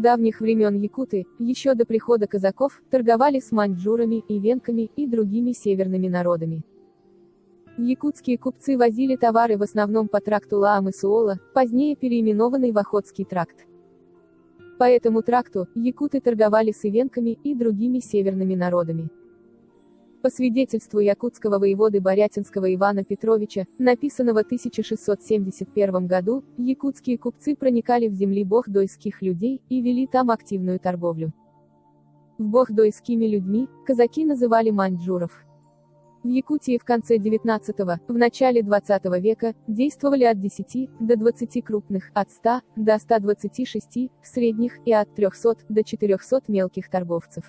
давних времен якуты, еще до прихода казаков, торговали с маньчжурами, ивенками и другими северными народами. Якутские купцы возили товары в основном по тракту Лаамы-Суола, позднее переименованный в Охотский тракт. По этому тракту, якуты торговали с ивенками и другими северными народами. По свидетельству якутского воеводы Борятинского Ивана Петровича, написанного в 1671 году, якутские купцы проникали в земли бохдойских людей и вели там активную торговлю. В бохдойскими людьми казаки называли маньчжуров. В Якутии в конце XIX – в начале XX века действовали от 10 до 20 крупных, от 100 до 126 средних и от 300 до 400 мелких торговцев.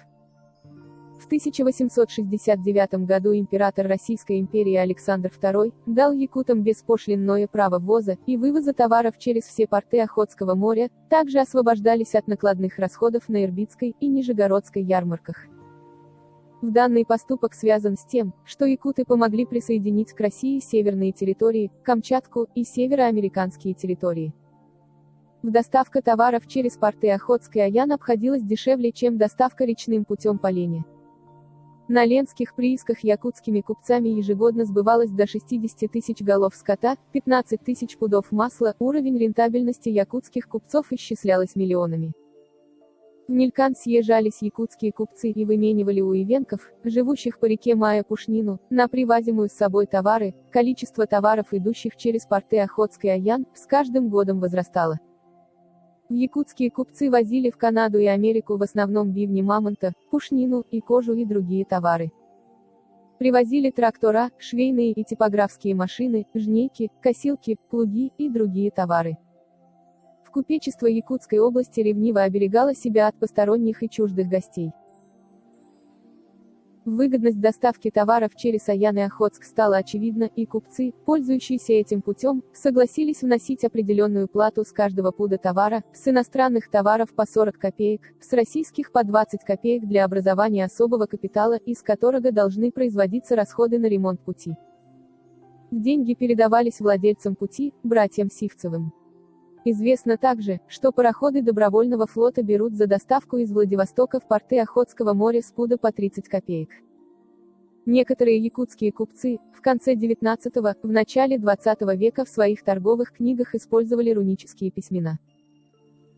В 1869 году император Российской империи Александр II дал якутам беспошлинное право ввоза и вывоза товаров через все порты Охотского моря, также освобождались от накладных расходов на Ирбитской и Нижегородской ярмарках. В данный поступок связан с тем, что якуты помогли присоединить к России северные территории, Камчатку и североамериканские территории. Доставка товаров через порты Охотской Аян обходилась дешевле, чем доставка речным путем по Лене. На ленских приисках якутскими купцами ежегодно сбывалось до 60 тысяч голов скота, 15 тысяч пудов масла, уровень рентабельности якутских купцов исчислялась миллионами. В Нилькан съезжались якутские купцы и выменивали у ивенков, живущих по реке Мая пушнину, на привозимую с собой товары. Количество товаров, идущих через порты Охотской Аян, с каждым годом возрастало. Якутские купцы возили в Канаду и Америку в основном бивни мамонта, пушнину и кожу и другие товары. Привозили трактора, швейные и типографские машины, жнейки, косилки, плуги и другие товары. Купечество Якутской области ревниво оберегало себя от посторонних и чуждых гостей. Выгодность доставки товаров через Аян и Охотск стала очевидна, и купцы, пользующиеся этим путем, согласились вносить определенную плату с каждого пуда товара, с иностранных товаров по 40 копеек, с российских по 20 копеек для образования особого капитала, из которого должны производиться расходы на ремонт пути. Деньги передавались владельцам пути, братьям Сивцевым. Известно также, что пароходы добровольного флота берут за доставку из Владивостока в порты Охотского моря с пуда по 30 копеек. Некоторые якутские купцы, в конце XIX – в начале XX века в своих торговых книгах использовали рунические письмена.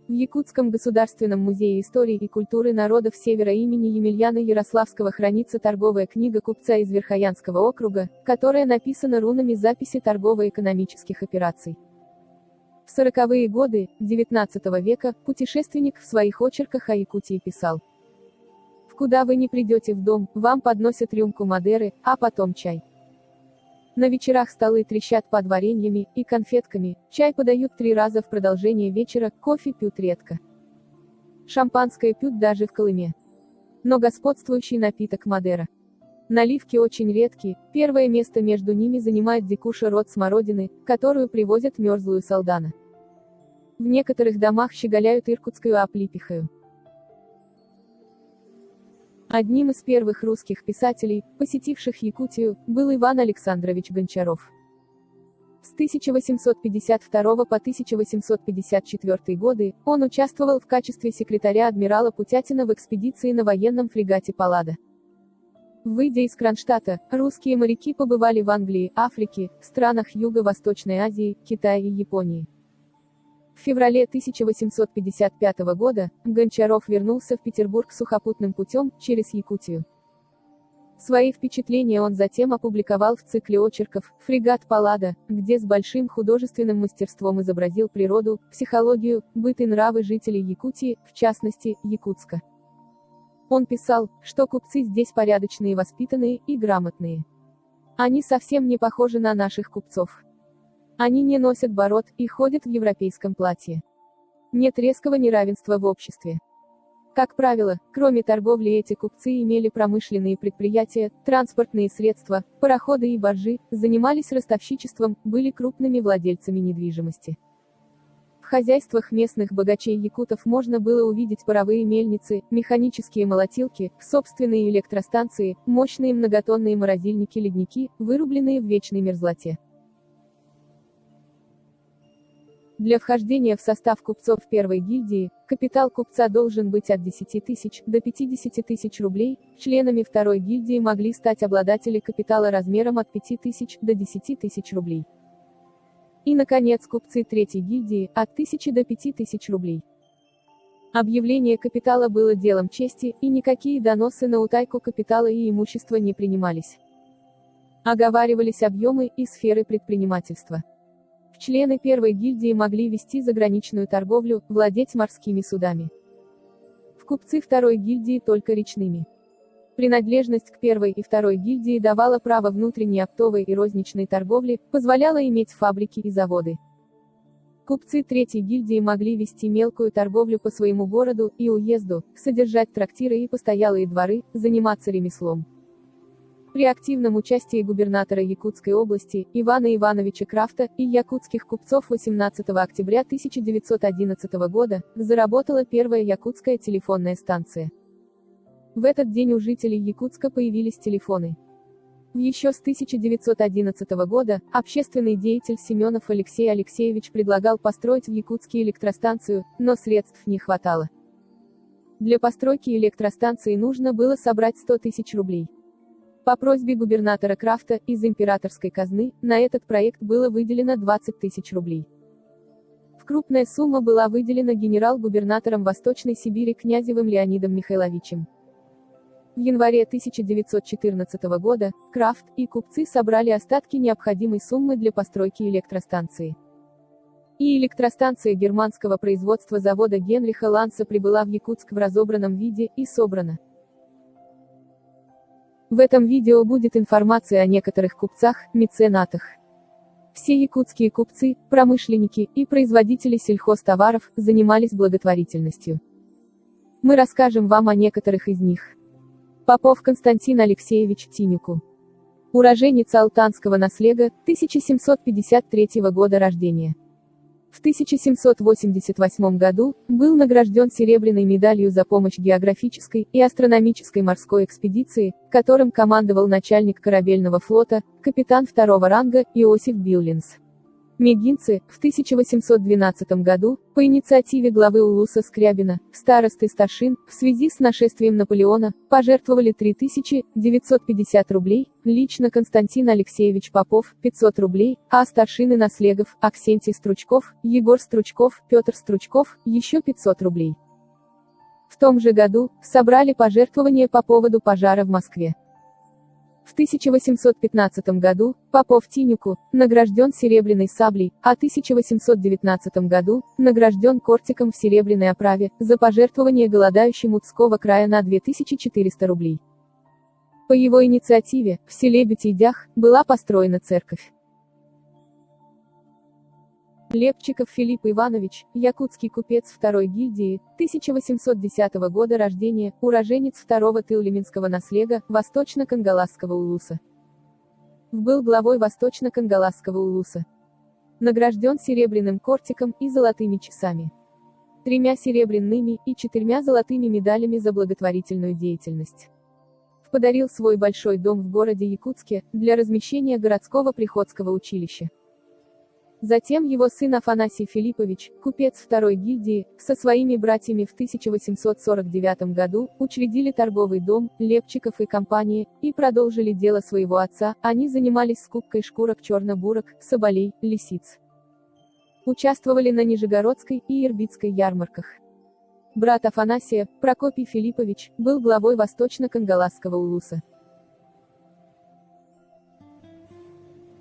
В Якутском государственном музее истории и культуры народов Севера имени Емельяна Ярославского хранится торговая книга купца из Верхоянского округа, которая написана рунами записи торгово-экономических операций. В 40-е годы XIX века путешественник в своих очерках о Якутии писал: «В куда вы не придете в дом, вам подносят рюмку Мадеры, а потом чай. На вечерах столы трещат под вареньями и конфетками, чай подают 3 раза в продолжение вечера, кофе пьют редко. Шампанское пьют даже в Колыме. Но господствующий напиток Мадера. Наливки очень редкие, первое место между ними занимает дикуша род смородины, которую привозят мерзлую солдана. В некоторых домах щеголяют иркутскую облепихою». Одним из первых русских писателей, посетивших Якутию, был Иван Александрович Гончаров. С 1852 по 1854 годы он участвовал в качестве секретаря адмирала Путятина в экспедиции на военном фрегате «Паллада». Выйдя из Кронштадта, русские моряки побывали в Англии, Африке, странах Юго-Восточной Азии, Китае и Японии. В феврале 1855 года Гончаров вернулся в Петербург сухопутным путем, через Якутию. Свои впечатления он затем опубликовал в цикле очерков «Фрегат Паллада», где с большим художественным мастерством изобразил природу, психологию, быт и нравы жителей Якутии, в частности, Якутска. Он писал, что купцы здесь порядочные, воспитанные и грамотные. Они совсем не похожи на наших купцов. Они не носят бород и ходят в европейском платье. Нет резкого неравенства в обществе. Как правило, кроме торговли, эти купцы имели промышленные предприятия, транспортные средства, пароходы и баржи, занимались ростовщичеством, были крупными владельцами недвижимости. В хозяйствах местных богачей-якутов можно было увидеть паровые мельницы, механические молотилки, собственные электростанции, мощные многотонные морозильники-ледники, вырубленные в вечной мерзлоте. Для вхождения в состав купцов первой гильдии, капитал купца должен быть от 10 тысяч до 50 тысяч рублей, членами второй гильдии могли стать обладатели капитала размером от 5 тысяч до 10 тысяч рублей. И, наконец, купцы третьей гильдии, от 1000 до 5000 рублей. Объявление капитала было делом чести, и никакие доносы на утайку капитала и имущества не принимались. Оговаривались объемы и сферы предпринимательства. Члены первой гильдии могли вести заграничную торговлю, владеть морскими судами. В купцы второй гильдии только речными. Принадлежность к первой и второй гильдии давала право внутренней оптовой и розничной торговли, позволяла иметь фабрики и заводы. Купцы третьей гильдии могли вести мелкую торговлю по своему городу и уезду, содержать трактиры и постоялые дворы, заниматься ремеслом. При активном участии губернатора Якутской области, Ивана Ивановича Крафта, и якутских купцов 18 октября 1911 года, заработала первая якутская телефонная станция. В этот день у жителей Якутска появились телефоны. Еще с 1911 года, общественный деятель Семенов Алексей Алексеевич предлагал построить в Якутске электростанцию, но средств не хватало. Для постройки электростанции нужно было собрать 100 тысяч рублей. По просьбе губернатора Крафта, из императорской казны, на этот проект было выделено 20 тысяч рублей. Крупная сумма была выделена генерал-губернатором Восточной Сибири Князевым Леонидом Михайловичем. В январе 1914 года, Крафт и купцы собрали остатки необходимой суммы для постройки электростанции. И электростанция германского производства завода Генриха Ланса прибыла в Якутск в разобранном виде и собрана. В этом видео будет информация о некоторых купцах, меценатах. Все якутские купцы, промышленники и производители сельхозтоваров занимались благотворительностью. Мы расскажем вам о некоторых из них. Попов Константин Алексеевич Тинюку. Уроженец Алтанского наслега, 1753 года рождения. В 1788 году был награжден серебряной медалью за помощь географической и астрономической морской экспедиции, которым командовал начальник корабельного флота, капитан второго ранга Иосиф Биллинс. Мегинцы, в 1812 году, по инициативе главы Улуса Скрябина, старосты старшин, в связи с нашествием Наполеона, пожертвовали 3950 рублей, лично Константин Алексеевич Попов, 500 рублей, а старшины наслегов, Аксентий Стручков, Егор Стручков, Петр Стручков, еще 500 рублей. В том же году, собрали пожертвования по поводу пожара в Москве. В 1815 году, Попов Тинюку, награжден серебряной саблей, а в 1819 году, награжден кортиком в серебряной оправе, за пожертвование голодающим Удского края на 2400 рублей. По его инициативе, в селе Бютейдях, была построена церковь. Лепчиков Филипп Иванович, якутский купец второй гильдии, 1810 года рождения, уроженец второго тыллиминского наслега, Восточно-Кангаласского улуса. Был главой Восточно-Кангаласского улуса. Награжден серебряным кортиком и золотыми часами. 3 серебряными и 4 золотыми медалями за благотворительную деятельность. Подарил свой большой дом в городе Якутске, для размещения городского приходского училища. Затем его сын Афанасий Филиппович, купец второй гильдии, со своими братьями в 1849 году, учредили торговый дом, Лепчиков и компания, и продолжили дело своего отца, они занимались скупкой шкурок черно-бурок, соболей, лисиц. Участвовали на Нижегородской и Ирбитской ярмарках. Брат Афанасия, Прокопий Филиппович, был главой Восточно-Кангаласского улуса.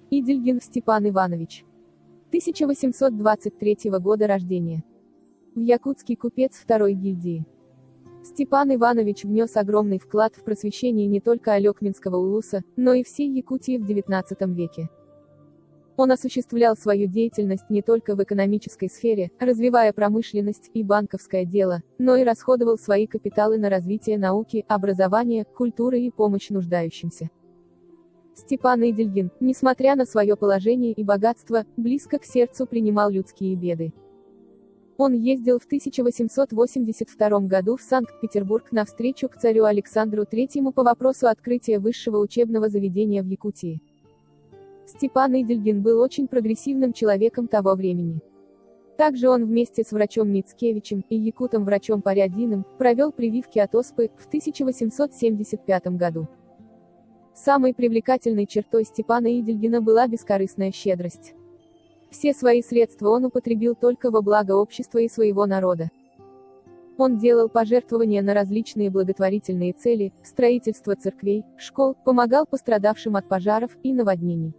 Идельгин Степан Иванович. 1823 года рождения. В якутский купец второй гильдии. Степан Иванович внес огромный вклад в просвещение не только Алекминского улуса, но и всей Якутии в XIX веке. Он осуществлял свою деятельность не только в экономической сфере, развивая промышленность и банковское дело, но и расходовал свои капиталы на развитие науки, образования, культуры и помощь нуждающимся. Степан Идельгин, несмотря на свое положение и богатство, близко к сердцу принимал людские беды. Он ездил в 1882 году в Санкт-Петербург на встречу к царю Александру III по вопросу открытия высшего учебного заведения в Якутии. Степан Идельгин был очень прогрессивным человеком того времени. Также он вместе с врачом Мицкевичем и якутом врачом Порядиным провел прививки от оспы в 1875 году. Самой привлекательной чертой Степана Идельгина была бескорыстная щедрость. Все свои средства он употребил только во благо общества и своего народа. Он делал пожертвования на различные благотворительные цели, строительство церквей, школ, помогал пострадавшим от пожаров и наводнений.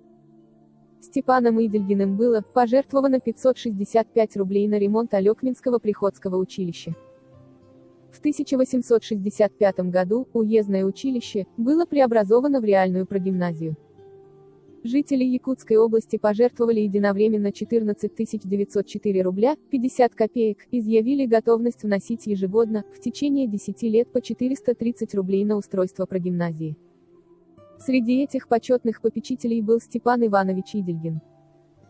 Степаном Идельгиным было пожертвовано 565 рублей на ремонт Алекминского приходского училища. В 1865 году уездное училище было преобразовано в реальную прогимназию. Жители Якутской области пожертвовали единовременно 14 904 рубля 50 копеек, изъявили готовность вносить ежегодно, в течение 10 лет по 430 рублей на устройство прогимназии. Среди этих почетных попечителей был Степан Иванович Идельгин.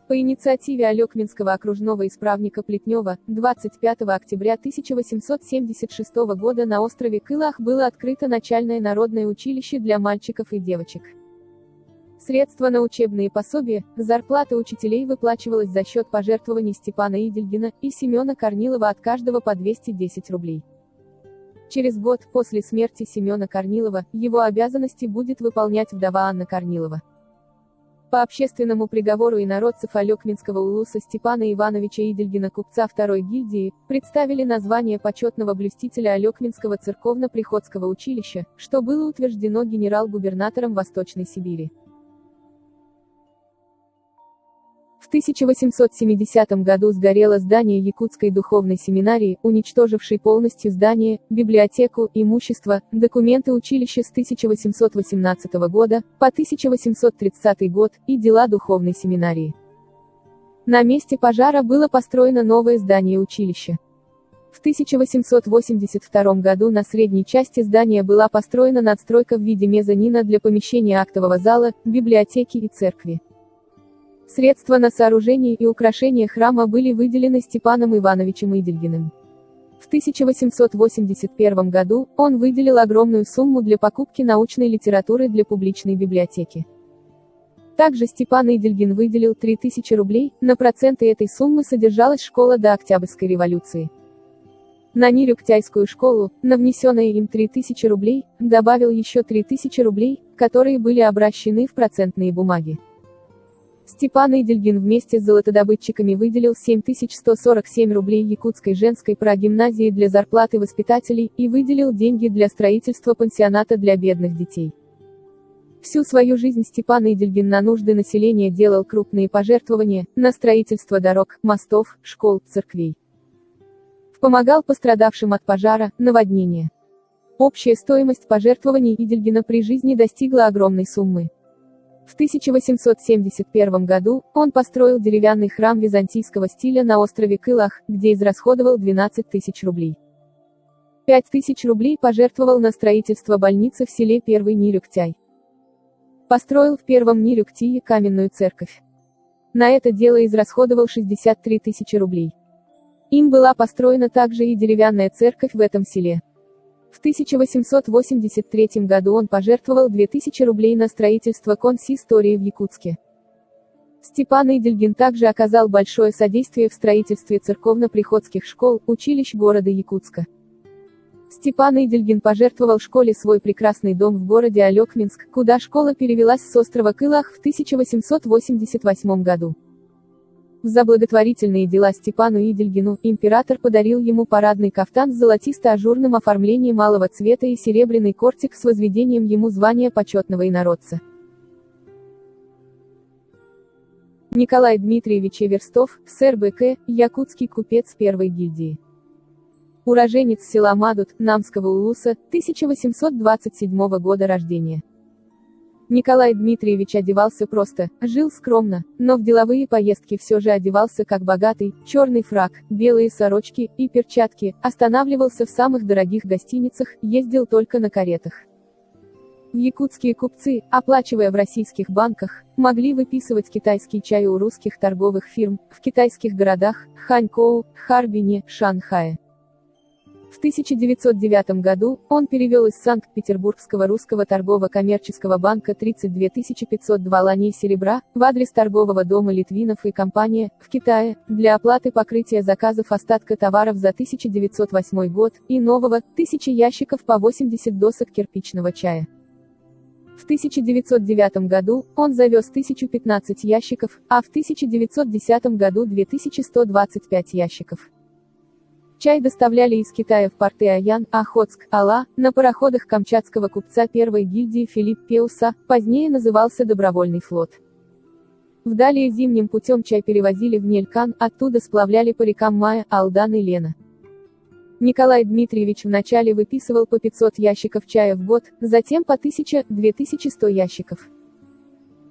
По инициативе Алекминского окружного исправника Плетнева, 25 октября 1876 года на острове Кылах было открыто начальное народное училище для мальчиков и девочек. Средства на учебные пособия, зарплата учителей выплачивалась за счет пожертвований Степана Идельгина и Семена Корнилова от каждого по 210 рублей. Через год, после смерти Семена Корнилова, его обязанности будет выполнять вдова Анна Корнилова. По общественному приговору инородцев Алекминского улуса Степана Ивановича Идельгина, купца второй гильдии, представили на звание почетного блюстителя Алекминского церковно-приходского училища, что было утверждено генерал-губернатором Восточной Сибири. В 1870 году сгорело здание Якутской духовной семинарии, уничтожившей полностью здание, библиотеку, имущество, документы училища с 1818 года по 1830 год и дела духовной семинарии. На месте пожара было построено новое здание училища. В 1882 году на средней части здания была построена надстройка в виде мезонина для помещения актового зала, библиотеки и церкви. Средства на сооружение и украшение храма были выделены Степаном Ивановичем Идельгиным. В 1881 году он выделил огромную сумму для покупки научной литературы для публичной библиотеки. Также Степан Идельгин выделил 3000 рублей, на проценты этой суммы содержалась школа до Октябрьской революции. На Нирюктяйскую школу, на внесенные им 3000 рублей, добавил еще 3000 рублей, которые были обращены в процентные бумаги. Степан Идельгин вместе с золотодобытчиками выделил 7147 рублей Якутской женской прогимназии для зарплаты воспитателей и выделил деньги для строительства пансионата для бедных детей. Всю свою жизнь Степан Идельгин на нужды населения делал крупные пожертвования на строительство дорог, мостов, школ, церквей. Помогал пострадавшим от пожара, наводнения. Общая стоимость пожертвований Идельгина при жизни достигла огромной суммы. В 1871 году он построил деревянный храм византийского стиля на острове Кылах, где израсходовал 12 тысяч рублей. 5000 рублей пожертвовал на строительство больницы в селе Первый Нирюктяй. Построил в Первом Нирюктие каменную церковь. На это дело израсходовал 63 тысячи рублей. Им была построена также и деревянная церковь в этом селе. В 1883 году он пожертвовал 2000 рублей на строительство консистории в Якутске. Степан Идельгин также оказал большое содействие в строительстве церковно-приходских школ, училищ города Якутска. Степан Идельгин пожертвовал школе свой прекрасный дом в городе Алекминск, куда школа перевелась с острова Кылах в 1888 году. За благотворительные дела Степану Идельгину император подарил ему парадный кафтан с золотисто-ажурным оформлением малого цвета и серебряный кортик с возведением ему звания почетного инородца. Николай Дмитриевич Эверстов, сэр БК, якутский купец первой гильдии. Уроженец села Мадут, Намского улуса, 1827 года рождения. Николай Дмитриевич одевался просто, жил скромно, но в деловые поездки все же одевался как богатый, черный фрак, белые сорочки и перчатки, останавливался в самых дорогих гостиницах, ездил только на каретах. Якутские купцы, оплачивая в российских банках, могли выписывать китайский чай у русских торговых фирм, в китайских городах, Ханькоу, Харбине, Шанхае. В 1909 году он перевел из Санкт-Петербургского русского торгово-коммерческого банка 32 502 ланей серебра в адрес торгового дома Литвинов и компания в Китае для оплаты покрытия заказов остатка товаров за 1908 год и нового 1000 ящиков по 80 досок кирпичного чая. В 1909 году он завез 1015 ящиков, а в 1910 году 2125 ящиков. Чай доставляли из Китая в порты Аян, Охотск, Ала, на пароходах камчатского купца первой гильдии Филипп Пеуса, позднее назывался Добровольный флот. Вдалее зимним путем чай перевозили в Нелькан, оттуда сплавляли по рекам Мая, Алдан и Лена. Николай Дмитриевич вначале выписывал по 500 ящиков чая в год, затем по 1000-2100 ящиков.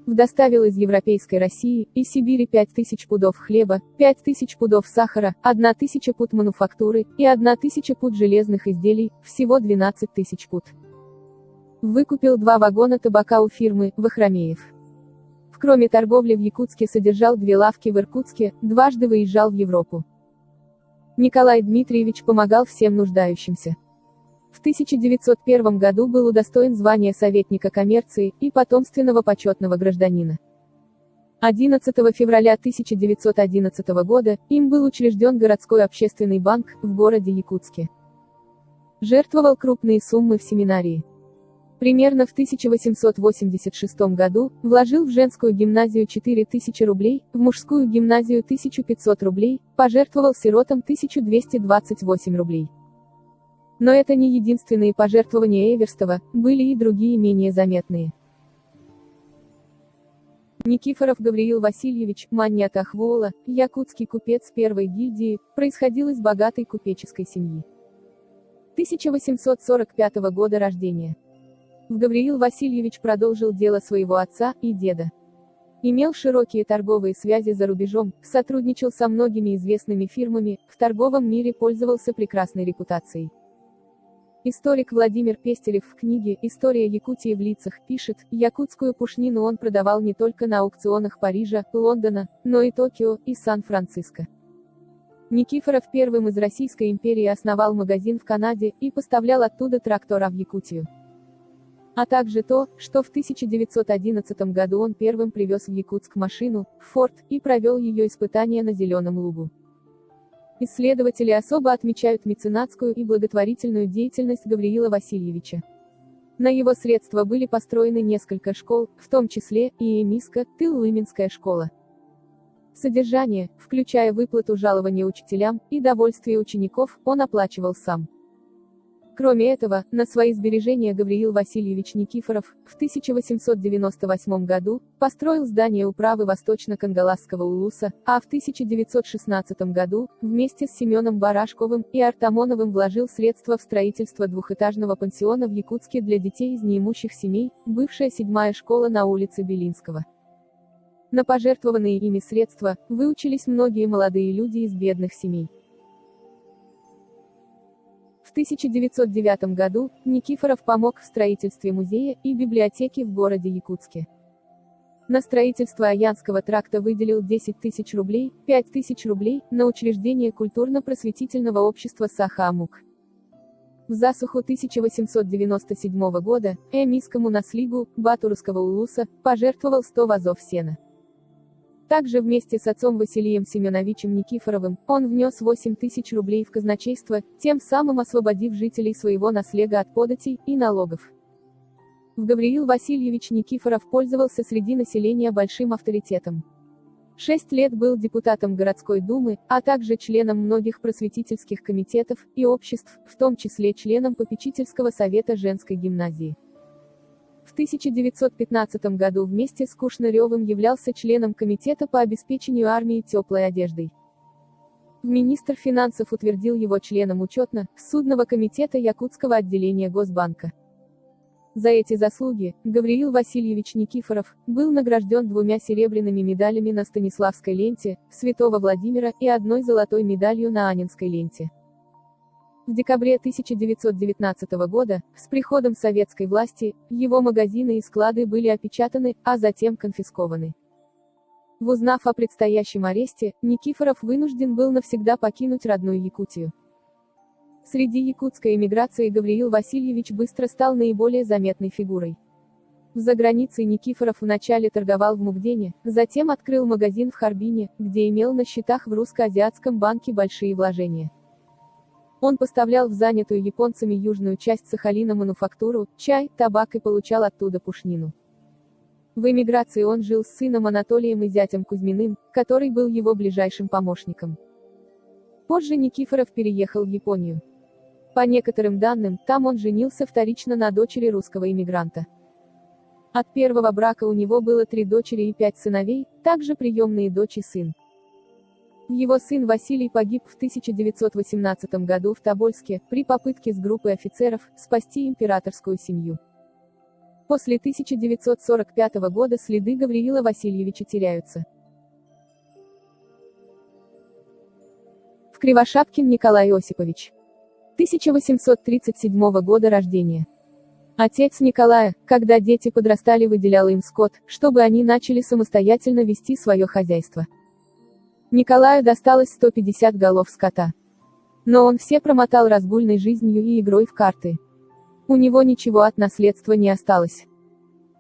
Доставил из Европейской России и Сибири 5000 пудов хлеба, 5000 пудов сахара, 1000 пуд мануфактуры и 1000 пуд железных изделий, всего 12 тысяч пуд. Выкупил 2 вагона табака у фирмы Вахромеев. Кроме торговли в Якутске содержал 2 лавки в Иркутске, дважды выезжал в Европу. Николай Дмитриевич помогал всем нуждающимся. В 1901 году был удостоен звания советника коммерции и потомственного почетного гражданина. 11 февраля 1911 года им был учрежден городской общественный банк в городе Якутске. Жертвовал крупные суммы в семинарии. Примерно в 1886 году вложил в женскую гимназию 4000 рублей, в мужскую гимназию 1500 рублей, пожертвовал сиротам 1228 рублей. Но это не единственные пожертвования Эверстова, были и другие менее заметные. Никифоров Гавриил Васильевич, Маньят Ахвола, якутский купец первой гильдии, происходил из богатой купеческой семьи. 1845 года рождения. Гавриил Васильевич продолжил дело своего отца и деда. Имел широкие торговые связи за рубежом, сотрудничал со многими известными фирмами, в торговом мире пользовался прекрасной репутацией. Историк Владимир Пестелев в книге «История Якутии в лицах» пишет, якутскую пушнину он продавал не только на аукционах Парижа, Лондона, но и Токио, и Сан-Франциско. Никифоров первым из Российской империи основал магазин в Канаде и поставлял оттуда трактора в Якутию. А также то, что в 1911 году он первым привез в Якутск машину, Форд, и провел ее испытания на Зеленом лугу. Исследователи особо отмечают меценатскую и благотворительную деятельность Гавриила Васильевича. На его средства были построены несколько школ, в том числе и Эмиска, Тыл-Лыминская школа. Содержание, включая выплату жалования учителям и довольствие учеников, он оплачивал сам. Кроме этого, на свои сбережения Гавриил Васильевич Никифоров в 1898 году построил здание управы Восточно-Кангаласского улуса, а в 1916 году, вместе с Семеном Барашковым и Артамоновым вложил средства в строительство двухэтажного пансиона в Якутске для детей из неимущих семей, бывшая 7-я школа на улице Белинского. На пожертвованные ими средства выучились многие молодые люди из бедных семей. В 1909 году Никифоров помог в строительстве музея и библиотеки в городе Якутске. На строительство Аянского тракта выделил 10 тысяч рублей, 5 тысяч рублей на учреждение культурно-просветительного общества Саха-Амук. В засуху 1897 года Эмискому наслигу Батурского улуса пожертвовал 100 вазов сена. Также вместе с отцом Василием Семеновичем Никифоровым, он внес 8 тысяч рублей в казначейство, тем самым освободив жителей своего наслега от податей и налогов. Гавриил Васильевич Никифоров пользовался среди населения большим авторитетом. 6 лет был депутатом городской думы, а также членом многих просветительских комитетов и обществ, в том числе членом попечительского совета женской гимназии. В 1915 году вместе с Кушнаревым являлся членом комитета по обеспечению армии теплой одеждой. Министр финансов утвердил его членом учетно-судного комитета Якутского отделения Госбанка. За эти заслуги Гавриил Васильевич Никифоров был награжден 2 серебряными медалями на Станиславской ленте, Святого Владимира и 1 золотой медалью на Анненской ленте. В декабре 1919 года, с приходом советской власти, его магазины и склады были опечатаны, а затем конфискованы. Узнав о предстоящем аресте, Никифоров вынужден был навсегда покинуть родную Якутию. Среди якутской эмиграции Гавриил Васильевич быстро стал наиболее заметной фигурой. За границей Никифоров вначале торговал в Мугдене, затем открыл магазин в Харбине, где имел на счетах в Русско-Азиатском банке большие вложения. Он поставлял в занятую японцами южную часть Сахалина мануфактуру, чай, табак и получал оттуда пушнину. В эмиграции он жил с сыном Анатолием и зятем Кузьминым, который был его ближайшим помощником. Позже Никифоров переехал в Японию. По некоторым данным, там он женился вторично на дочери русского иммигранта. От первого брака у него было 3 дочери и 5 сыновей, также приемные дочь и сын. Его сын Василий погиб в 1918 году в Тобольске, при попытке с группой офицеров спасти императорскую семью. После 1945 года следы Гавриила Васильевича теряются. Кривошапкин Николай Осипович. 1837 года рождения. Отец Николая, когда дети подрастали, выделял им скот, чтобы они начали самостоятельно вести свое хозяйство. Николаю досталось 150 голов скота. Но он все промотал разгульной жизнью и игрой в карты. У него ничего от наследства не осталось.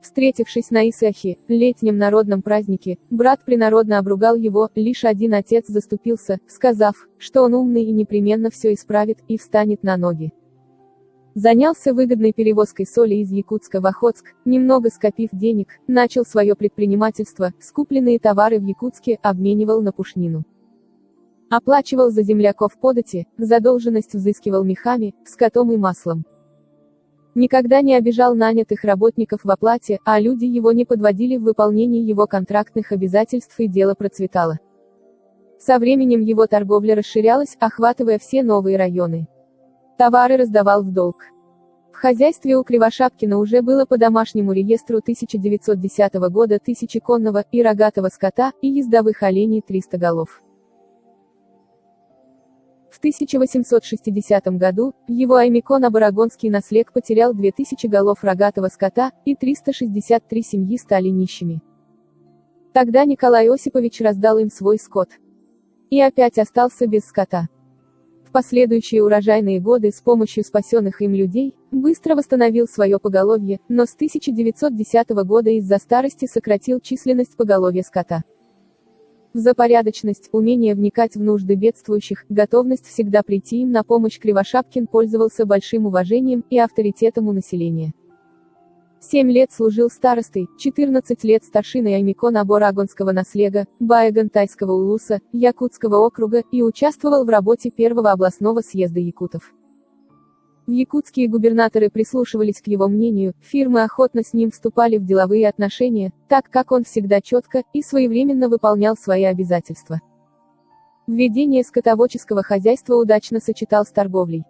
Встретившись на Исахе, летнем народном празднике, брат принародно обругал его, лишь один отец заступился, сказав, что он умный и непременно все исправит, и встанет на ноги. Занялся выгодной перевозкой соли из Якутска в Охотск, немного скопив денег, начал свое предпринимательство, скупленные товары в Якутске обменивал на пушнину. Оплачивал за земляков подати, задолженность взыскивал мехами, скотом и маслом. Никогда не обижал нанятых работников в оплате, а люди его не подводили в выполнении его контрактных обязательств, и дело процветало. Со временем его торговля расширялась, охватывая все новые районы. Товары раздавал в долг. В хозяйстве у Кривошапкина уже было по домашнему реестру 1910 года 1000 конного и рогатого скота, и ездовых оленей 300 голов. В 1860 году его Аймикон-Абарагонский наслег потерял 2000 голов рогатого скота, и 363 семьи стали нищими. Тогда Николай Осипович раздал им свой скот. И опять остался без скота. В последующие урожайные годы с помощью спасенных им людей, быстро восстановил свое поголовье, но с 1910 года из-за старости сократил численность поголовья скота. За порядочность, умение вникать в нужды бедствующих, готовность всегда прийти им на помощь Кривошапкин пользовался большим уважением и авторитетом у населения. 7 лет служил старостой, 14 лет старшиной Аймикон-Абарагонского наслега, Баягантайского улуса, Якутского округа, и участвовал в работе первого областного съезда якутов. В якутские губернаторы прислушивались к его мнению, фирмы охотно с ним вступали в деловые отношения, так как он всегда четко и своевременно выполнял свои обязательства. Введение скотоводческого хозяйства удачно сочетал с торговлей.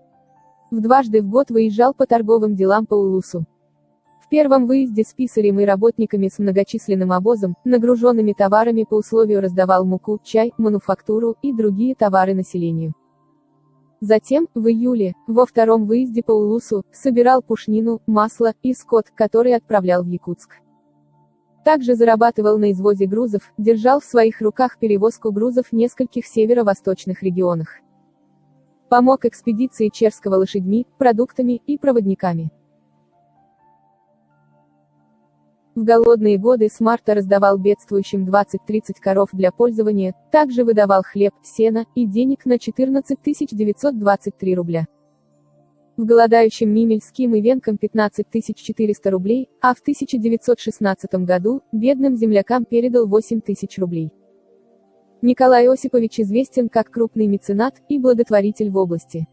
Дважды в год выезжал по торговым делам по улусу. В первом выезде с писарем и работниками с многочисленным обозом, нагруженными товарами по условию раздавал муку, чай, мануфактуру и другие товары населению. Затем, в июле, во втором выезде по улусу, собирал пушнину, масло и скот, который отправлял в Якутск. Также зарабатывал на извозе грузов, держал в своих руках перевозку грузов в нескольких северо-восточных регионах. Помог экспедиции Черского лошадьми, продуктами и проводниками. В голодные годы с марта раздавал бедствующим 20-30 коров для пользования, также выдавал хлеб, сено и денег на 14 923 рубля. В голодающим Мимельским и Венкам 15 400 рублей, а в 1916 году бедным землякам передал 8 тысяч рублей. Николай Осипович известен как крупный меценат и благотворитель в области.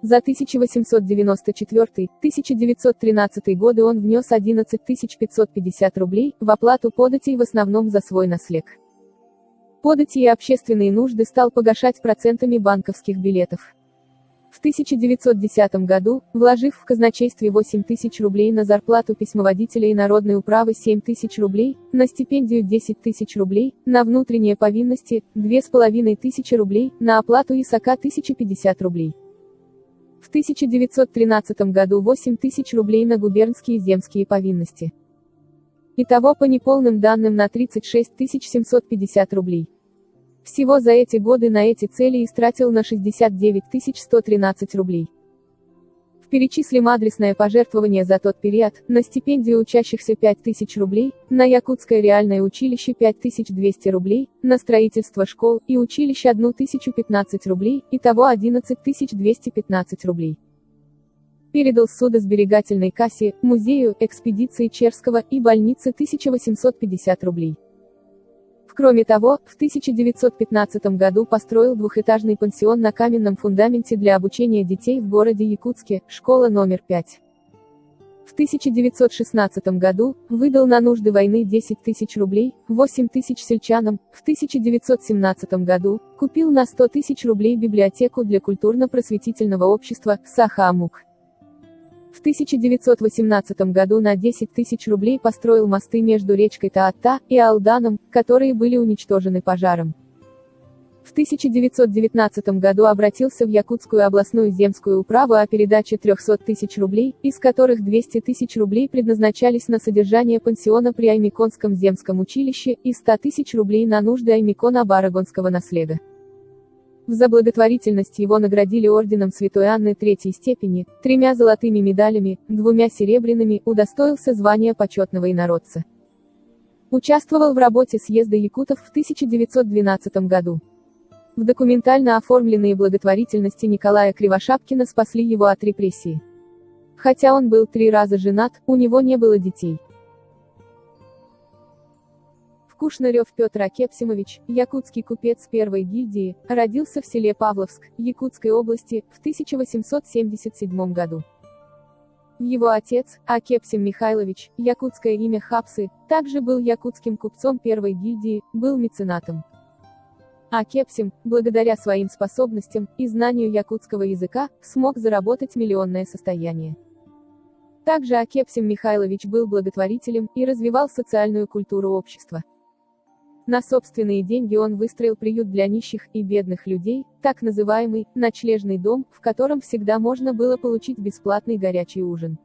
За 1894-1913 годы он внес 11 550 рублей в оплату податей, в основном за свой наслег. Подати и общественные нужды стал погашать процентами банковских билетов. В 1910 году, вложив в казначействе 8 тысяч рублей на зарплату письмоводителя и народной управы 7 тысяч рублей, на стипендию 10 тысяч рублей, на внутренние повинности 2500 рублей, на оплату ИСАКа 1050 рублей. В 1913 году 8 тысяч рублей на губернские и земские повинности. Итого по неполным данным на 36 750 рублей. Всего за эти годы на эти цели истратил на 69 113 рублей. Перечислим адресное пожертвование за тот период: на стипендию учащихся 5000 рублей, на Якутское реальное училище 5200 рублей, на строительство школ и училищ 1015 рублей, итого 11215 рублей. Передал судосберегательной кассе, музею, экспедиции Черского и больнице 1850 рублей. Кроме того, в 1915 году построил двухэтажный пансион на каменном фундаменте для обучения детей в городе Якутске, школа номер 5. В 1916 году выдал на нужды войны 10 тысяч рублей, 8 тысяч сельчанам. В 1917 году купил на 100 тысяч рублей библиотеку для культурно-просветительного общества «Саха-Амук». В 1918 году на 10 тысяч рублей построил мосты между речкой Таатта и Алданом, которые были уничтожены пожаром. В 1919 году обратился в Якутскую областную земскую управу о передаче 300 тысяч рублей, из которых 200 тысяч рублей предназначались на содержание пансиона при Аймиконском земском училище и 100 тысяч рублей на нужды Аймикона Барагонского наслега. За благотворительность его наградили орденом Святой Анны третьей степени, 3 золотыми медалями, 2 серебряными, удостоился звания почетного инородца. Участвовал в работе съезда якутов в 1912 году. В документально оформленные благотворительности Николая Кривошапкина спасли его от репрессий. Хотя он был 3 раза женат, у него не было детей. Кушнарев Петр Акепсимович, якутский купец первой гильдии, родился в селе Павловск, Якутской области, в 1877 году. Его отец, Акепсим Михайлович, якутское имя Хапсы, также был якутским купцом первой гильдии, был меценатом. Акепсим, благодаря своим способностям и знанию якутского языка, смог заработать миллионное состояние. Также Акепсим Михайлович был благотворителем и развивал социальную культуру общества. На собственные деньги он выстроил приют для нищих и бедных людей, так называемый ночлежный дом, в котором всегда можно было получить бесплатный горячий ужин.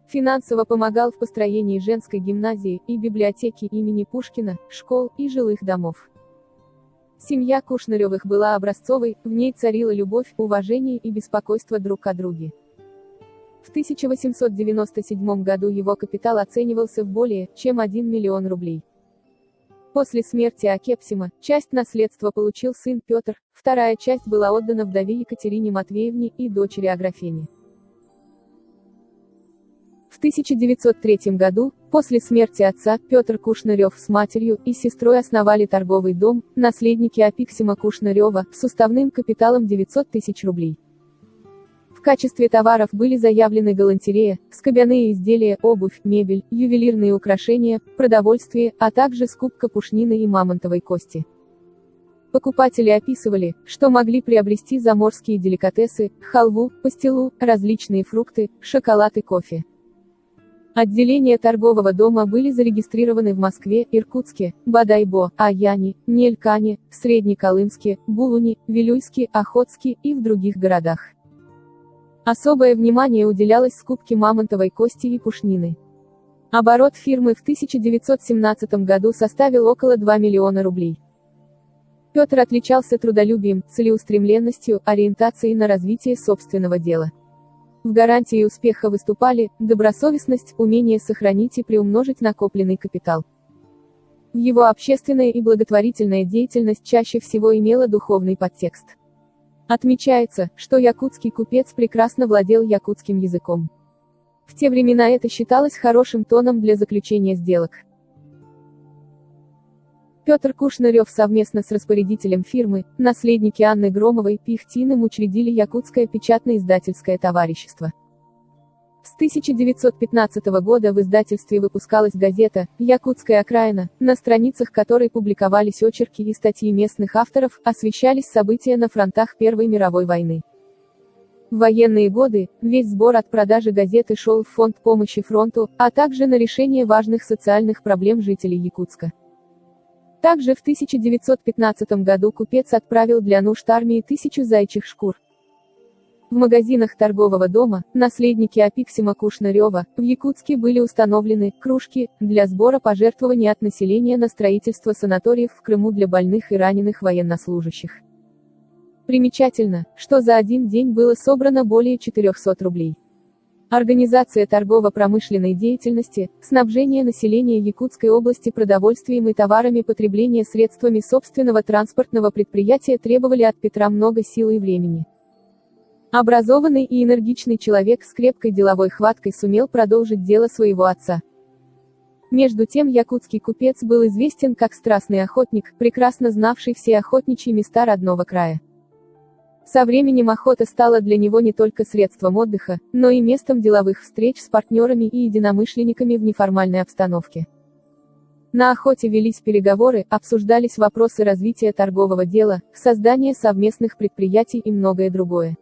Финансово помогал в построении женской гимназии и библиотеки имени Пушкина, школ и жилых домов. Семья Кушнаревых была образцовой, в ней царила любовь, уважение и беспокойство друг о друге. В 1897 году его капитал оценивался в более чем 1 миллион рублей. После смерти Акепсима, часть наследства получил сын Петр, вторая часть была отдана вдове Екатерине Матвеевне и дочери Аграфене. В 1903 году, после смерти отца, Петр Кушнарев с матерью и сестрой основали торговый дом, наследники Акепсима Кушнарева, с уставным капиталом 900 тысяч рублей. В качестве товаров были заявлены галантерея, скобяные изделия, обувь, мебель, ювелирные украшения, продовольствие, а также скупка пушнины и мамонтовой кости. Покупатели описывали, что могли приобрести заморские деликатесы, халву, пастилу, различные фрукты, шоколад и кофе. Отделения торгового дома были зарегистрированы в Москве, Иркутске, Бадайбо, Аяне, Нелькане, Среднеколымске, Булуне, Вилюйске, Охотске и в других городах. Особое внимание уделялось скупке мамонтовой кости и пушнины. Оборот фирмы в 1917 году составил около 2 миллиона рублей. Петр отличался трудолюбием, целеустремленностью, ориентацией на развитие собственного дела. В гарантии успеха выступали добросовестность, умение сохранить и приумножить накопленный капитал. Его общественная и благотворительная деятельность чаще всего имела духовный подтекст. Отмечается, что якутский купец прекрасно владел якутским языком. В те времена это считалось хорошим тоном для заключения сделок. Петр Кушнарев совместно с распорядителем фирмы, наследники Анны Громовой, Пихтиным учредили Якутское печатно-издательское товарищество. С 1915 года в издательстве выпускалась газета «Якутская окраина», на страницах которой публиковались очерки и статьи местных авторов, освещались события на фронтах Первой мировой войны. В военные годы весь сбор от продажи газеты шел в фонд помощи фронту, а также на решение важных социальных проблем жителей Якутска. Также в 1915 году купец отправил для нужд армии 1000 зайчих шкур. В магазинах торгового дома, наследники Акепсима Кушнарева, в Якутске были установлены кружки для сбора пожертвований от населения на строительство санаториев в Крыму для больных и раненых военнослужащих. Примечательно, что за один день было собрано более 400 рублей. Организация торгово-промышленной деятельности, снабжение населения Якутской области продовольствием и товарами потребления средствами собственного транспортного предприятия требовали от Петра много сил и времени. Образованный и энергичный человек с крепкой деловой хваткой сумел продолжить дело своего отца. Между тем якутский купец был известен как страстный охотник, прекрасно знавший все охотничьи места родного края. Со временем охота стала для него не только средством отдыха, но и местом деловых встреч с партнерами и единомышленниками в неформальной обстановке. На охоте велись переговоры, обсуждались вопросы развития торгового дела, создания совместных предприятий и многое другое.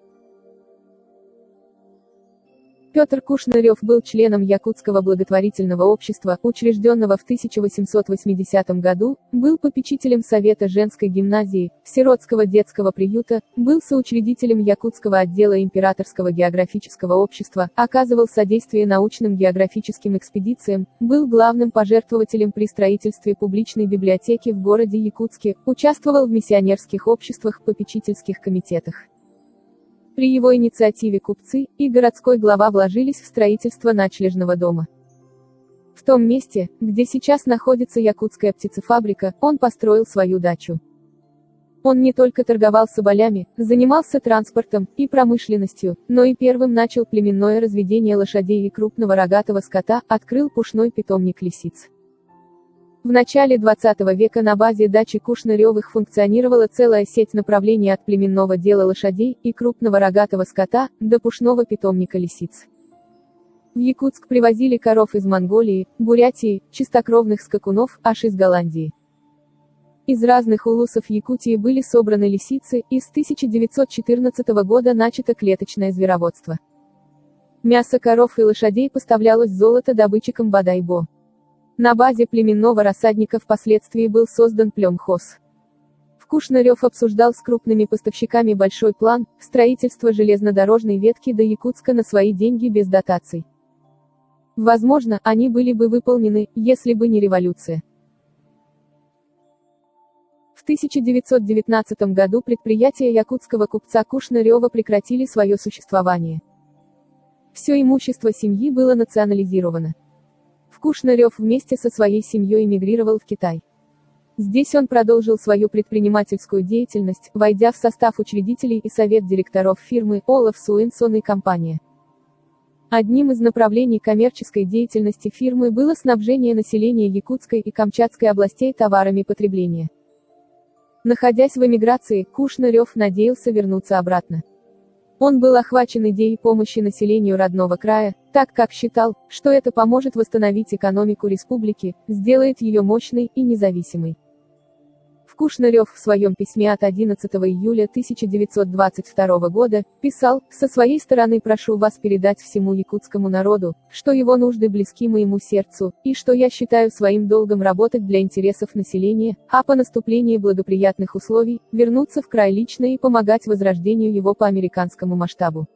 Петр Кушнарев был членом Якутского благотворительного общества, учрежденного в 1880 году, был попечителем Совета женской гимназии, Сиротского детского приюта, был соучредителем Якутского отдела Императорского географического общества, оказывал содействие научным географическим экспедициям, был главным пожертвователем при строительстве публичной библиотеки в городе Якутске, участвовал в миссионерских обществах, попечительских комитетах. При его инициативе купцы и городской глава вложились в строительство ночлежного дома. В том месте, где сейчас находится якутская птицефабрика, он построил свою дачу. Он не только торговал соболями, занимался транспортом и промышленностью, но и первым начал племенное разведение лошадей и крупного рогатого скота, открыл пушной питомник лисиц. В начале 20 века на базе дачи Кушнаревых функционировала целая сеть направлений от племенного дела лошадей и крупного рогатого скота до пушного питомника лисиц. В Якутск привозили коров из Монголии, Бурятии, чистокровных скакунов, аж из Голландии. Из разных улусов Якутии были собраны лисицы, и с 1914 года начато клеточное звероводство. Мясо коров и лошадей поставлялось золотодобытчикам Бадайбо. На базе племенного рассадника впоследствии был создан племхоз. Кушнарев обсуждал с крупными поставщиками большой план строительства железнодорожной ветки до Якутска на свои деньги без дотаций. Возможно, они были бы выполнены, если бы не революция. В 1919 году предприятия якутского купца Кушнарева прекратили свое существование. Все имущество семьи было национализировано. Кушнарев вместе со своей семьей эмигрировал в Китай. Здесь он продолжил свою предпринимательскую деятельность, войдя в состав учредителей и совет директоров фирмы Олаф Суинсон и компания. Одним из направлений коммерческой деятельности фирмы было снабжение населения Якутской и Камчатской областей товарами потребления. Находясь в эмиграции, Кушнарев надеялся вернуться обратно. Он был охвачен идеей помощи населению родного края, так как считал, что это поможет восстановить экономику республики, сделает ее мощной и независимой. Кушнарев в своем письме от 11 июля 1922 года писал: «Со своей стороны прошу вас передать всему якутскому народу, что его нужды близки моему сердцу, и что я считаю своим долгом работать для интересов населения, а по наступлении благоприятных условий, вернуться в край лично и помогать возрождению его по американскому масштабу.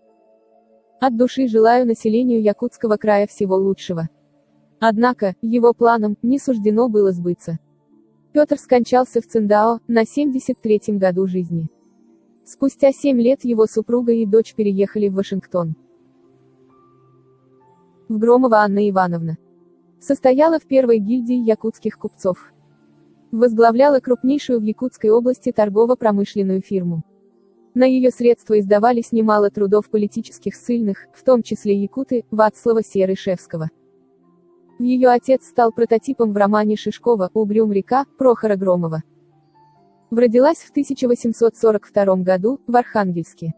От души желаю населению Якутского края всего лучшего». Однако, его планам не суждено было сбыться. Петр скончался в Циндао, на 73-м году жизни. Спустя 7 лет его супруга и дочь переехали в Вашингтон. Громова Анна Ивановна. Состояла в первой гильдии якутских купцов. Возглавляла крупнейшую в Якутской области торгово-промышленную фирму. На ее средства издавались немало трудов политических ссыльных, в том числе якуты, Вацлава Серышевского. Ее отец стал прототипом в романе Шишкова «Угрюм река» Прохора Громова. Родилась в 1842 году, в Архангельске.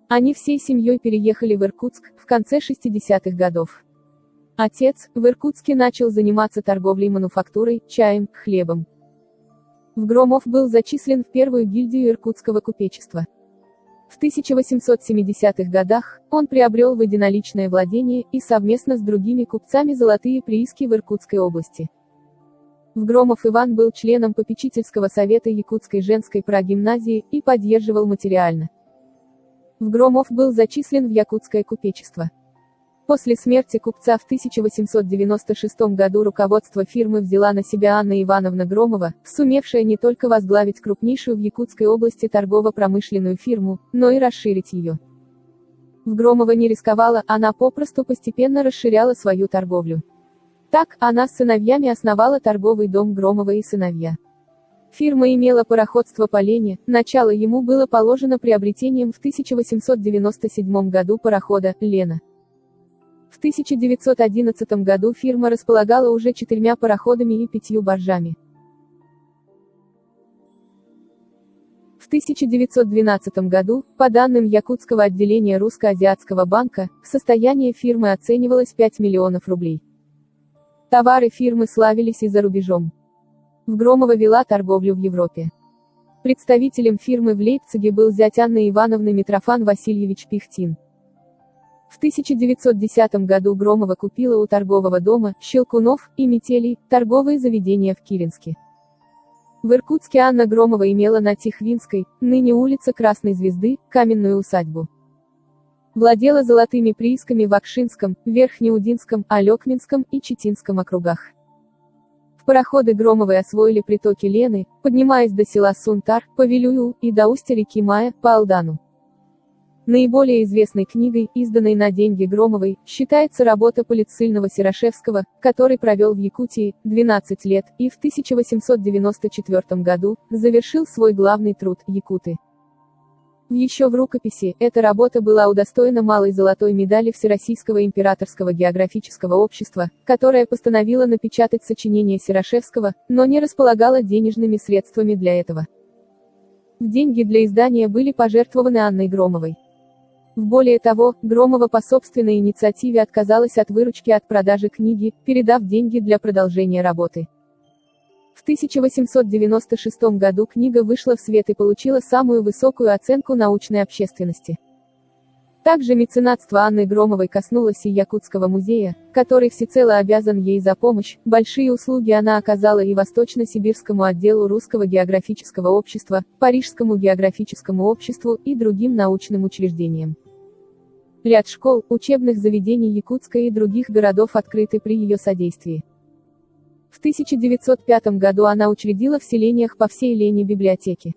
Они всей семьей переехали в Иркутск, в конце 60-х годов. Отец, в Иркутске начал заниматься торговлей мануфактурой, чаем, хлебом. Громов был зачислен в первую гильдию иркутского купечества. В 1870-х годах он приобрел в единоличное владение и совместно с другими купцами золотые прииски в Иркутской области. Громов Иван был членом попечительского совета Якутской женской прогимназии и поддерживал материально. Громов был зачислен в якутское купечество. После смерти купца в 1896 году руководство фирмы взяла на себя Анна Ивановна Громова, сумевшая не только возглавить крупнейшую в Якутской области торгово-промышленную фирму, но и расширить ее. В Громова не рисковала, она попросту постепенно расширяла свою торговлю. Так, она с сыновьями основала торговый дом Громова и сыновья. Фирма имела пароходство по Лене, начало ему было положено приобретением в 1897 году парохода «Лена». В 1911 году фирма располагала уже 4 пароходами и 5 баржами. В 1912 году, по данным Якутского отделения Русско-Азиатского банка, состояние фирмы оценивалось 5 миллионов рублей. Товары фирмы славились и за рубежом. В Громова вела торговлю в Европе. Представителем фирмы в Лейпциге был зять Анны Ивановны Митрофан Васильевич Пихтин. В 1910 году Громова купила у торгового дома «Щелкунов» и «Метелий» торговые заведения в Киренске. В Иркутске Анна Громова имела на Тихвинской, ныне улица Красной Звезды, каменную усадьбу. Владела золотыми приисками в Акшинском, Верхнеудинском, Алекминском и Читинском округах. В пароходы Громовой освоили притоки Лены, поднимаясь до села Сунтар, по Вилюю, и до устья реки Мая, по Алдану. Наиболее известной книгой, изданной на деньги Громовой, считается работа Полицильного Серошевского, который провел в Якутии 12 лет, и в 1894 году завершил свой главный труд «Якуты». Еще в рукописи, эта работа была удостоена малой золотой медали Всероссийского императорского географического общества, которое постановило напечатать сочинение Серошевского, но не располагало денежными средствами для этого. Деньги для издания были пожертвованы Анной Громовой. Более того, Громова по собственной инициативе отказалась от выручки от продажи книги, передав деньги для продолжения работы. В 1896 году книга вышла в свет и получила самую высокую оценку научной общественности. Также меценатство Анны Громовой коснулось и Якутского музея, который всецело обязан ей за помощь. Большие услуги она оказала и Восточно-Сибирскому отделу Русского географического общества, Парижскому географическому обществу и другим научным учреждениям. Ряд школ, учебных заведений Якутска и других городов открыты при ее содействии. В 1905 году она учредила в селениях по всей Лене библиотеки.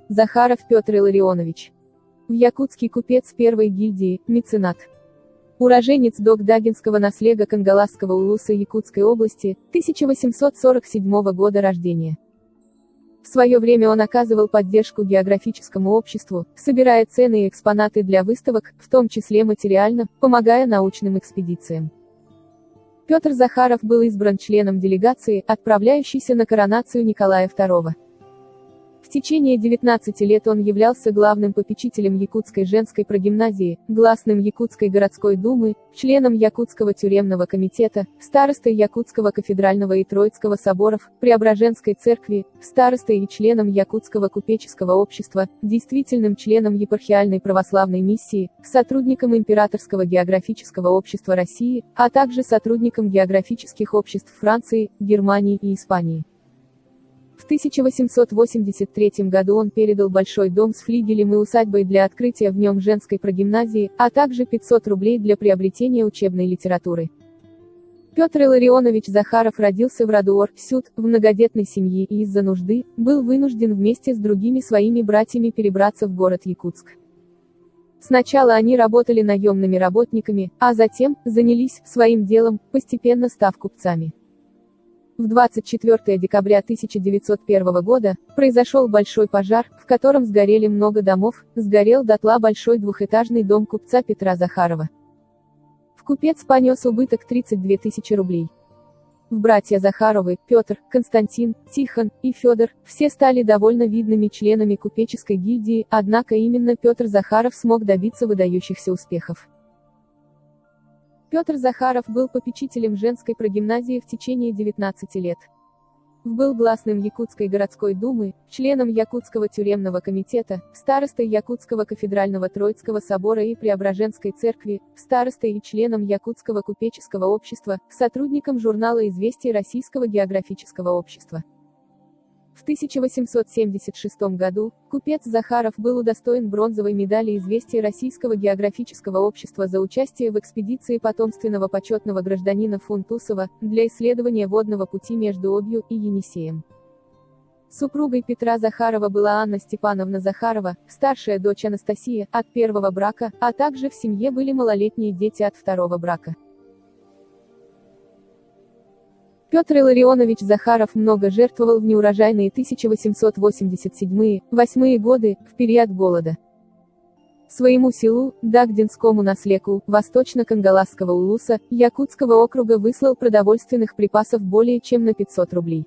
Захаров Петр Илларионович. В Якутский купец первой гильдии, меценат. Уроженец Догдагинского наслега Кангаласского улуса Якутской области, 1847 года рождения. В свое время он оказывал поддержку географическому обществу, собирая ценные экспонаты для выставок, в том числе материально, помогая научным экспедициям. Петр Захаров был избран членом делегации, отправляющейся на коронацию Николая II. В течение 19 лет он являлся главным попечителем Якутской женской прогимназии, гласным Якутской городской думы, членом Якутского тюремного комитета, старостой Якутского кафедрального и Троицкого соборов, Преображенской церкви, старостой и членом Якутского купеческого общества, действительным членом Епархиальной православной миссии, сотрудником Императорского географического общества России, а также сотрудником географических обществ Франции, Германии и Испании. В 1883 году он передал большой дом с флигелем и усадьбой для открытия в нем женской прогимназии, а также 500 рублей для приобретения учебной литературы. Петр Илларионович Захаров родился в роду Ор-Сют, в многодетной семье и из-за нужды, был вынужден вместе с другими своими братьями перебраться в город Якутск. Сначала они работали наемными работниками, а затем занялись своим делом, постепенно став купцами. В 24 декабря 1901 года произошел большой пожар, в котором сгорели много домов, сгорел дотла большой двухэтажный дом купца Петра Захарова. Купец понес убыток 32 тысячи рублей. Братья Захаровы, Петр, Константин, Тихон и Федор, все стали довольно видными членами купеческой гильдии, однако именно Петр Захаров смог добиться выдающихся успехов. Петр Захаров был попечителем женской прогимназии в течение 19 лет. Был гласным Якутской городской думы, членом Якутского тюремного комитета, старостой Якутского кафедрального Троицкого собора и Преображенской церкви, старостой и членом Якутского купеческого общества, сотрудником журнала «Известия Российского географического общества». В 1876 году купец Захаров был удостоен бронзовой медали «Известия Российского географического общества» за участие в экспедиции потомственного почетного гражданина Фунтусова для исследования водного пути между Обью и Енисеем. Супругой Петра Захарова была Анна Степановна Захарова, старшая дочь Анастасия, от первого брака, а также в семье были малолетние дети от второго брака. Петр Илларионович Захаров много жертвовал в неурожайные 1887-8 годы, в период голода. Своему селу, Дагдинскому наследку, восточно-кангаласского улуса, Якутского округа выслал продовольственных припасов более чем на 500 рублей.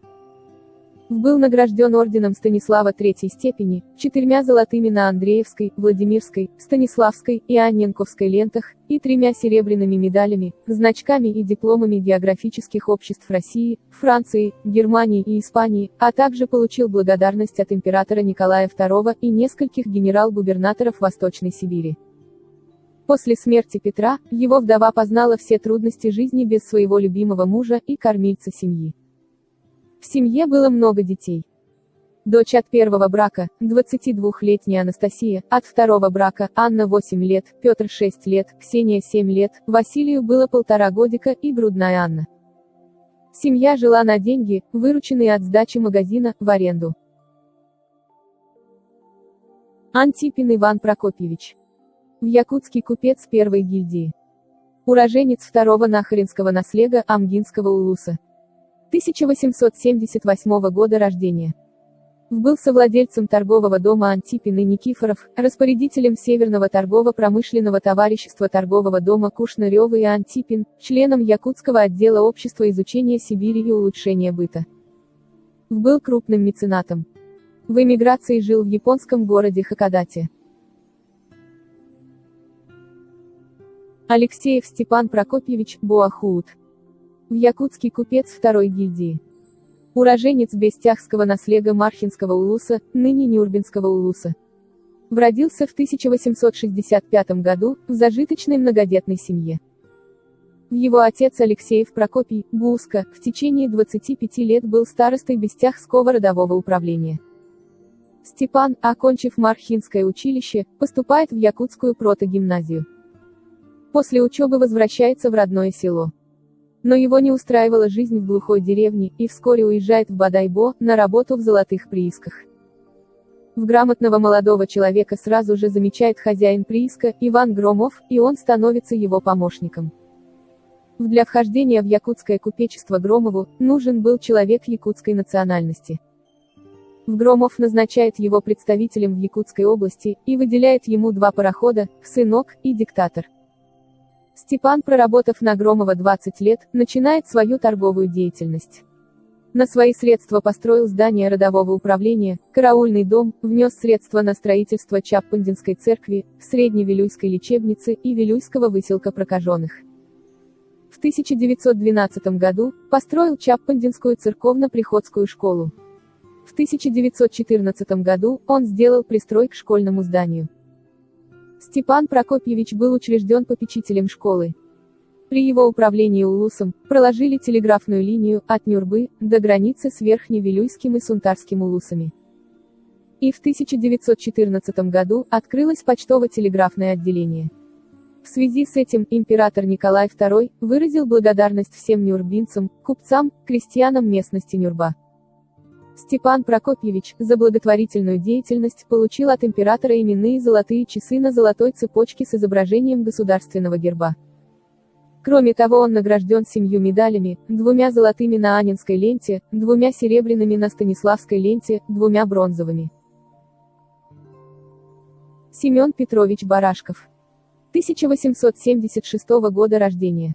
Был награжден орденом Станислава III степени, 4 золотыми на Андреевской, Владимирской, Станиславской и Анненковской лентах, и 3 серебряными медалями, значками и дипломами географических обществ России, Франции, Германии и Испании, а также получил благодарность от императора Николая II и нескольких генерал-губернаторов Восточной Сибири. После смерти Петра, его вдова познала все трудности жизни без своего любимого мужа и кормильца семьи. В семье было много детей. Дочь от первого брака, 22-летняя Анастасия, от второго брака, Анна 8 лет, Петр 6 лет, Ксения 7 лет, Василию было 1,5 годика и грудная Анна. Семья жила на деньги, вырученные от сдачи магазина, в аренду. Антипин Иван Прокопьевич. В якутский купец первой гильдии. Уроженец второго нахаринского наслега Амгинского улуса. 1878 года рождения. Был совладельцем торгового дома Антипин и Никифоров, распорядителем Северного торгово-промышленного товарищества торгового дома Кушнарёва и Антипин, членом Якутского отдела общества изучения Сибири и улучшения быта. Был крупным меценатом. В эмиграции жил в японском городе Хакодате. Алексеев Степан Прокопьевич, Боахут. В якутский купец второй гильдии. Уроженец бестяхского наслега Мархинского улуса, ныне Нюрбинского улуса. Родился в 1865 году, в зажиточной многодетной семье. Его отец Алексеев Прокопий, Буска, в течение 25 лет был старостой бестяхского родового управления. Степан, окончив Мархинское училище, поступает в якутскую протогимназию. После учебы возвращается в родное село. Но его не устраивала жизнь в глухой деревне, и вскоре уезжает в Бодайбо, на работу в золотых приисках. В грамотного молодого человека сразу же замечает хозяин прииска, Иван Громов, и он становится его помощником. Для вхождения в якутское купечество Громову, нужен был человек якутской национальности. Громов назначает его представителем в Якутской области, и выделяет ему 2 парохода, «Сынок» и «Диктатор». Степан, проработав на Громова 20 лет, начинает свою торговую деятельность. На свои средства построил здание родового управления, караульный дом, внес средства на строительство Чаппандинской церкви, Средневилюйской лечебницы и Вилюйского выселка прокаженных. В 1912 году построил Чаппандинскую церковно-приходскую школу. В 1914 году он сделал пристрой к школьному зданию. Степан Прокопьевич был учрежден попечителем школы. При его управлении улусом проложили телеграфную линию от Нюрбы до границы с Верхневилюйским и Сунтарским улусами. И в 1914 году открылось почтово-телеграфное отделение. В связи с этим император Николай II выразил благодарность всем нюрбинцам, купцам, крестьянам местности Нюрба. Степан Прокопьевич за благотворительную деятельность получил от императора именные золотые часы на золотой цепочке с изображением государственного герба. Кроме того, он награжден 7 медалями, 2 золотыми на Анненской ленте, 2 серебряными на Станиславской ленте, 2 бронзовыми. Семен Петрович Барашков. 1876 года рождения.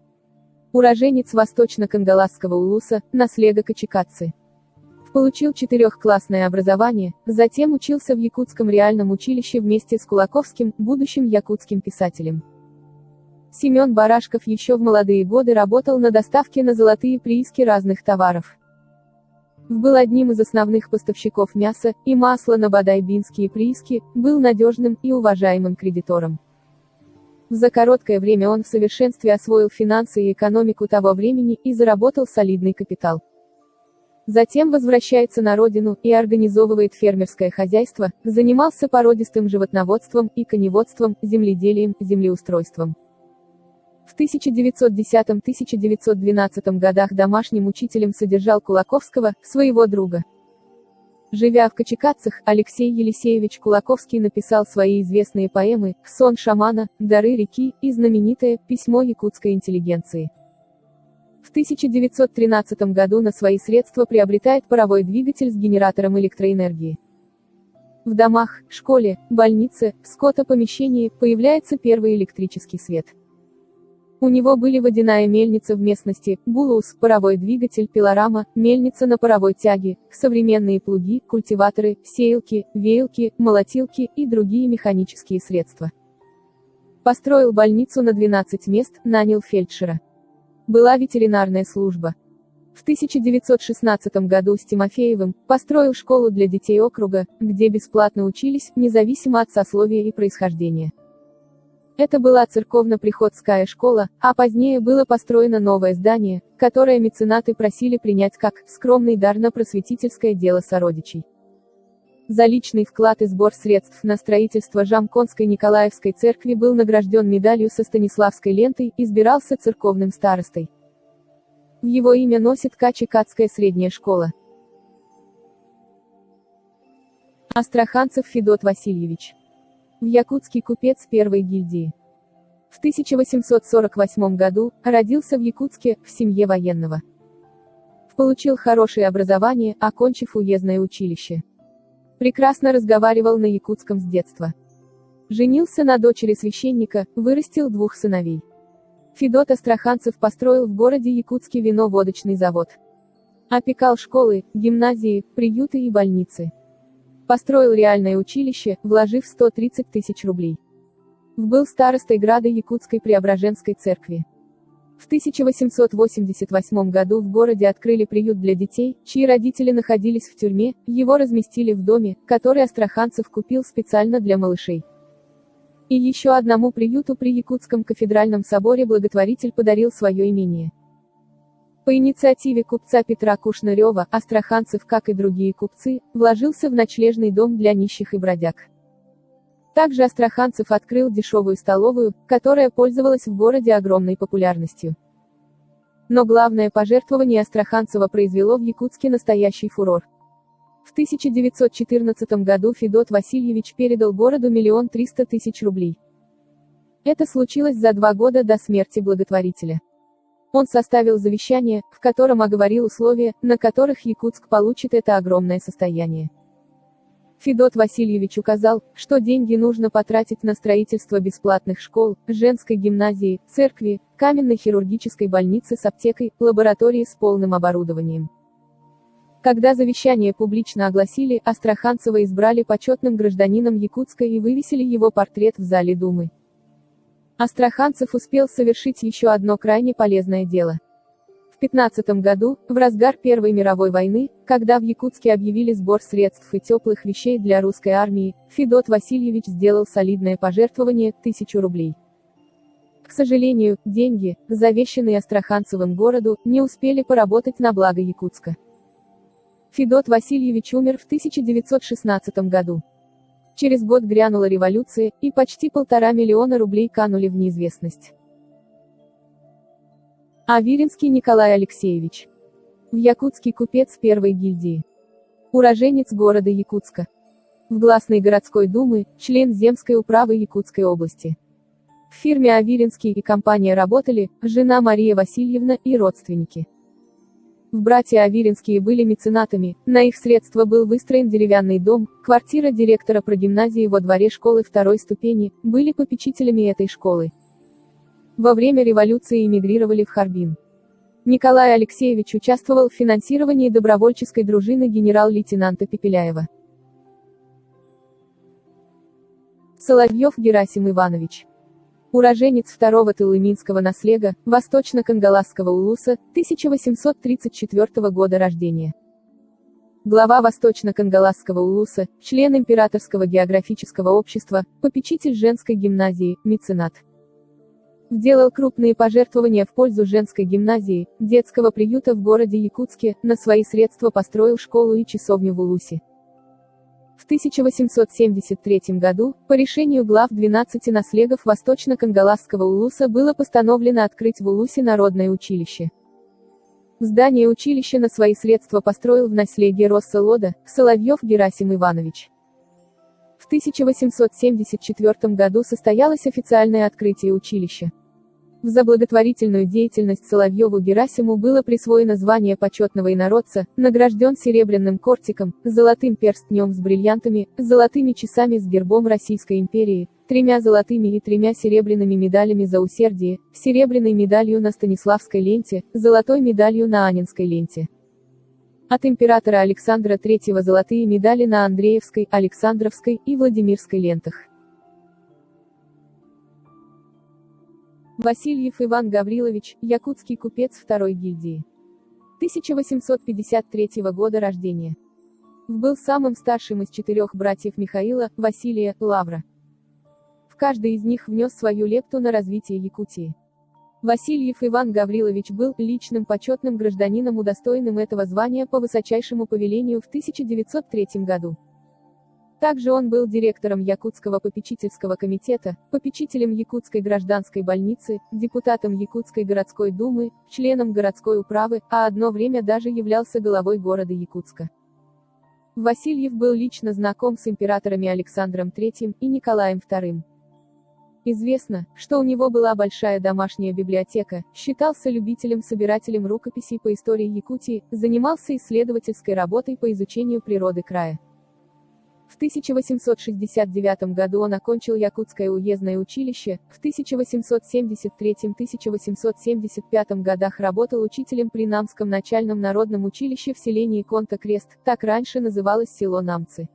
Уроженец восточно-кангаласского улуса, наслега Качекадцы. Получил 4-классное образование, затем учился в Якутском реальном училище вместе с Кулаковским, будущим якутским писателем. Семен Барашков еще в молодые годы работал на доставке на золотые прииски разных товаров. Был одним из основных поставщиков мяса и масла на бодайбинские прииски, был надежным и уважаемым кредитором. За короткое время он в совершенстве освоил финансы и экономику того времени и заработал солидный капитал. Затем возвращается на родину и организовывает фермерское хозяйство, занимался породистым животноводством и коневодством, земледелием, землеустройством. В 1910-1912 годах домашним учителем содержал Кулаковского, своего друга. Живя в Кочекадцах, Алексей Елисеевич Кулаковский написал свои известные поэмы «Сон шамана», «Дары реки» и знаменитое «Письмо якутской интеллигенции». В 1913 году на свои средства приобретает паровой двигатель с генератором электроэнергии. В домах, школе, больнице, скотопомещении появляется первый электрический свет. У него были водяная мельница в местности, булус, паровой двигатель, пилорама, мельница на паровой тяге, современные плуги, культиваторы, сеялки, веялки, молотилки и другие механические средства. Построил больницу на 12 мест, нанял фельдшера. Была ветеринарная служба. В 1916 году с Тимофеевым построил школу для детей округа, где бесплатно учились, независимо от сословия и происхождения. Это была церковно-приходская школа, а позднее было построено новое здание, которое меценаты просили принять как скромный дар на просветительское дело сородичей. За личный вклад и сбор средств на строительство Жамконской Николаевской церкви был награжден медалью со Станиславской лентой, избирался церковным старостой. В его имя носит Качекадская средняя школа. Астраханцев Федот Васильевич. В якутский купец первой гильдии. В 1848 году родился в Якутске, в семье военного. Получил хорошее образование, окончив уездное училище. Прекрасно разговаривал на якутском с детства. Женился на дочери священника, вырастил 2 сыновей. Федот Астраханцев построил в городе Якутске вино-водочный завод. Опекал школы, гимназии, приюты и больницы. Построил реальное училище, вложив 130 тысяч рублей. Был старостой града Якутской Преображенской церкви. В 1888 году в городе открыли приют для детей, чьи родители находились в тюрьме, его разместили в доме, который Астраханцев купил специально для малышей. И еще одному приюту при Якутском кафедральном соборе благотворитель подарил свое имение. По инициативе купца Петра Кушнарева, Астраханцев, как и другие купцы, вложился в ночлежный дом для нищих и бродяг. Также Астраханцев открыл дешевую столовую, которая пользовалась в городе огромной популярностью. Но главное пожертвование Астраханцева произвело в Якутске настоящий фурор. В 1914 году Федот Васильевич передал городу 1 300 000 рублей. Это случилось за 2 года до смерти благотворителя. Он составил завещание, в котором оговорил условия, на которых Якутск получит это огромное состояние. Федот Васильевич указал, что деньги нужно потратить на строительство бесплатных школ, женской гимназии, церкви, каменной хирургической больницы с аптекой, лаборатории с полным оборудованием. Когда завещание публично огласили, Астраханцева избрали почетным гражданином Якутска и вывесили его портрет в зале Думы. Астраханцев успел совершить еще одно крайне полезное дело. В 15 году, в разгар Первой мировой войны, когда в Якутске объявили сбор средств и теплых вещей для русской армии, Федот Васильевич сделал солидное пожертвование – 1000 рублей. К сожалению, деньги, завещанные Астраханцевым городу, не успели поработать на благо Якутска. Федот Васильевич умер в 1916 году. Через год грянула революция, и почти 1,5 миллиона рублей канули в неизвестность. Аверинский Николай Алексеевич. В якутский купец первой гильдии. Уроженец города Якутска. В гласной городской думы, член земской управы Якутской области. В фирме Аверинский и компания работали жена Мария Васильевна и родственники. Братья Аверинские были меценатами, на их средства был выстроен деревянный дом, квартира директора прогимназии во дворе школы 2-й ступени, были попечителями этой школы. Во время революции эмигрировали в Харбин. Николай Алексеевич участвовал в финансировании добровольческой дружины генерал-лейтенанта Пепеляева. Соловьев Герасим Иванович. Уроженец 2-го Тылыминского наслега, Восточно-Кангаласского улуса, 1834 года рождения. Глава Восточно-Кангаласского улуса, член Императорского географического общества, попечитель женской гимназии, меценат. Делал крупные пожертвования в пользу женской гимназии, детского приюта в городе Якутске, на свои средства построил школу и часовню в Улусе. В 1873 году, по решению глав 12 наслегов Восточно-Кангаласского улуса было постановлено открыть в Улусе народное училище. Здание училища на свои средства построил в наследие Росса-Лода, Соловьев Герасим Иванович. В 1874 году состоялось официальное открытие училища. За благотворительную деятельность Соловьеву Герасиму было присвоено звание почетного инородца, награжден серебряным кортиком, золотым перстнем с бриллиантами, золотыми часами с гербом Российской империи, 3 золотыми и 3 серебряными медалями за усердие, серебряной медалью на Станиславской ленте, золотой медалью на Анненской ленте. От императора Александра III золотые медали на Андреевской, Александровской и Владимирской лентах. Васильев Иван Гаврилович, якутский купец второй гильдии. 1853 года рождения. Был самым старшим из 4 братьев Михаила, Василия, Лавра. В каждый из них внес свою лепту на развитие Якутии. Васильев Иван Гаврилович был личным почетным гражданином, удостоенным этого звания по высочайшему повелению в 1903 году. Также он был директором Якутского попечительского комитета, попечителем Якутской гражданской больницы, депутатом Якутской городской думы, членом городской управы, а одно время даже являлся главой города Якутска. Васильев был лично знаком с императорами Александром III и Николаем II. Известно, что у него была большая домашняя библиотека, считался любителем-собирателем рукописей по истории Якутии, занимался исследовательской работой по изучению природы края. В 1869 году он окончил Якутское уездное училище, в 1873-1875 годах работал учителем при Намском начальном народном училище в селении Конта-Крест, так раньше называлось село Намцы.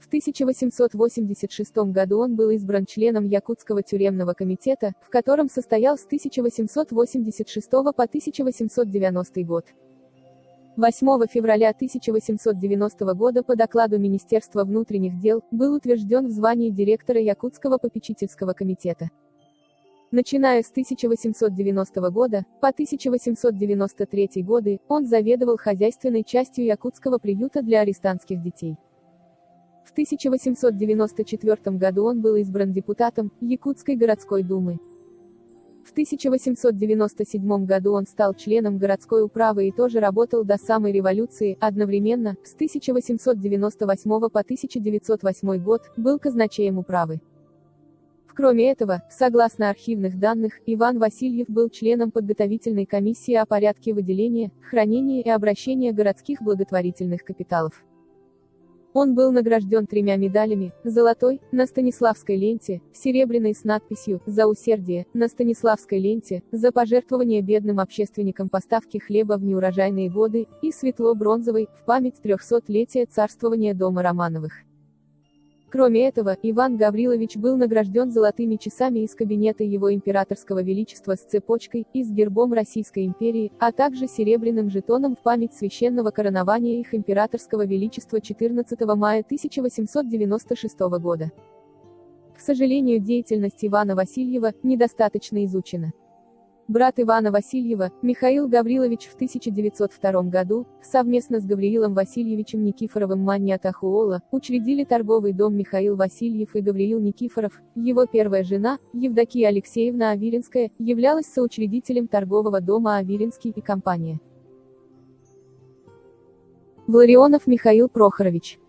В 1886 году он был избран членом Якутского тюремного комитета, в котором состоял с 1886 по 1890 год. 8 февраля 1890 года по докладу Министерства внутренних дел, был утвержден в звании директора Якутского попечительского комитета. Начиная с 1890 года, по 1893 годы, он заведовал хозяйственной частью Якутского приюта для арестантских детей. В 1894 году он был избран депутатом Якутской городской думы. В 1897 году он стал членом городской управы и тоже работал до самой революции, одновременно, с 1898 по 1908 год, был казначеем управы. Кроме этого, согласно архивных данных, Иван Васильев был членом подготовительной комиссии о порядке выделения, хранения и обращения городских благотворительных капиталов. Он был награжден 3 медалями: золотой, на Станиславской ленте, серебряной с надписью «За усердие», на Станиславской ленте, за пожертвование бедным общественникам поставки хлеба в неурожайные годы, и светло-бронзовой, в память 300-летия царствования дома Романовых. Кроме этого, Иван Гаврилович был награжден золотыми часами из кабинета Его Императорского Величества с цепочкой и с гербом Российской империи, а также серебряным жетоном в память священного коронования Их Императорского Величества 14 мая 1896 года. К сожалению, деятельность Ивана Васильева недостаточно изучена. Брат Ивана Васильева, Михаил Гаврилович, в 1902 году, совместно с Гавриилом Васильевичем Никифоровым Манни-Атахуола, учредили торговый дом Михаил Васильев и Гавриил Никифоров. Его первая жена, Евдокия Алексеевна Аверинская, являлась соучредителем торгового дома Аверинский и компания. Ларионов Михаил Прохорович.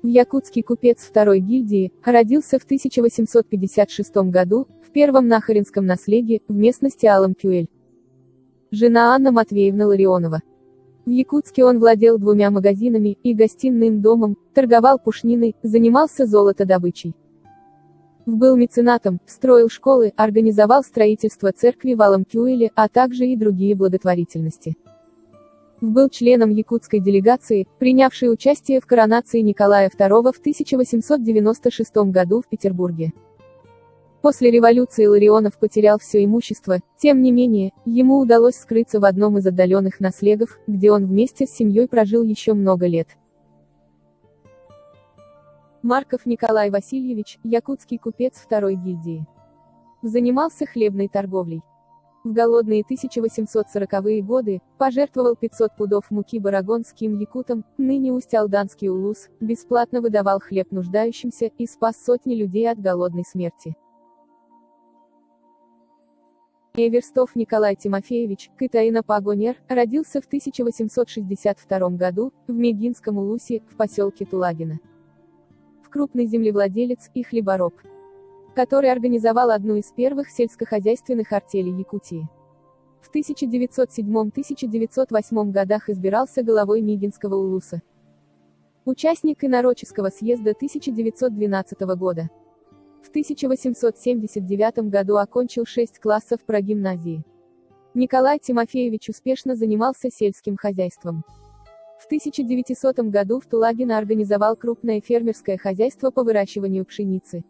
Якутский купец второй гильдии, родился в 1856 году, в Первом Нахаринском наследии, в местности Аламкюэль. Жена Анна Матвеевна Ларионова. В Якутске он владел 2 магазинами и гостиным домом, торговал пушниной, занимался золотодобычей. Был меценатом, строил школы, организовал строительство церкви в Аламкюэле, а также и другие благотворительности. Был членом якутской делегации, принявшей участие в коронации Николая II в 1896 году в Петербурге. После революции Ларионов потерял все имущество, тем не менее, ему удалось скрыться в одном из отдаленных наслегов, где он вместе с семьей прожил еще много лет. Марков Николай Васильевич, якутский купец второй гильдии. Занимался хлебной торговлей. В голодные 1840-е годы пожертвовал 500 пудов муки барагонским якутам, ныне Усть-Алданский улус, бесплатно выдавал хлеб нуждающимся и спас сотни людей от голодной смерти. Эверстов Николай Тимофеевич, Кытаина-Пагонер, родился в 1862 году, в Мегинском улусе, в поселке Тулагино. Крупный землевладелец и хлебороб, который организовал одну из первых сельскохозяйственных артелей Якутии. В 1907-1908 годах избирался главой Мигинского улуса. Участник Инородческого съезда 1912 года. В 1879 году окончил 6 классов прогимназии. Николай Тимофеевич успешно занимался сельским хозяйством. В 1900 году в Тулагино организовал крупное фермерское хозяйство по выращиванию пшеницы.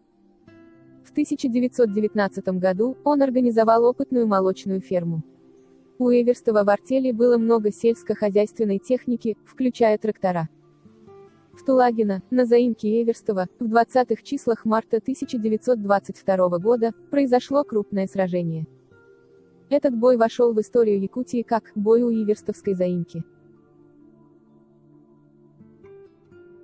В 1919 году он организовал опытную молочную ферму. У Эверстова в артели было много сельскохозяйственной техники, включая трактора. В Тулагино, на заимке Эверстова, в 20-х числах марта 1922 года, произошло крупное сражение. Этот бой вошел в историю Якутии как «бой у Эверстовской заимки».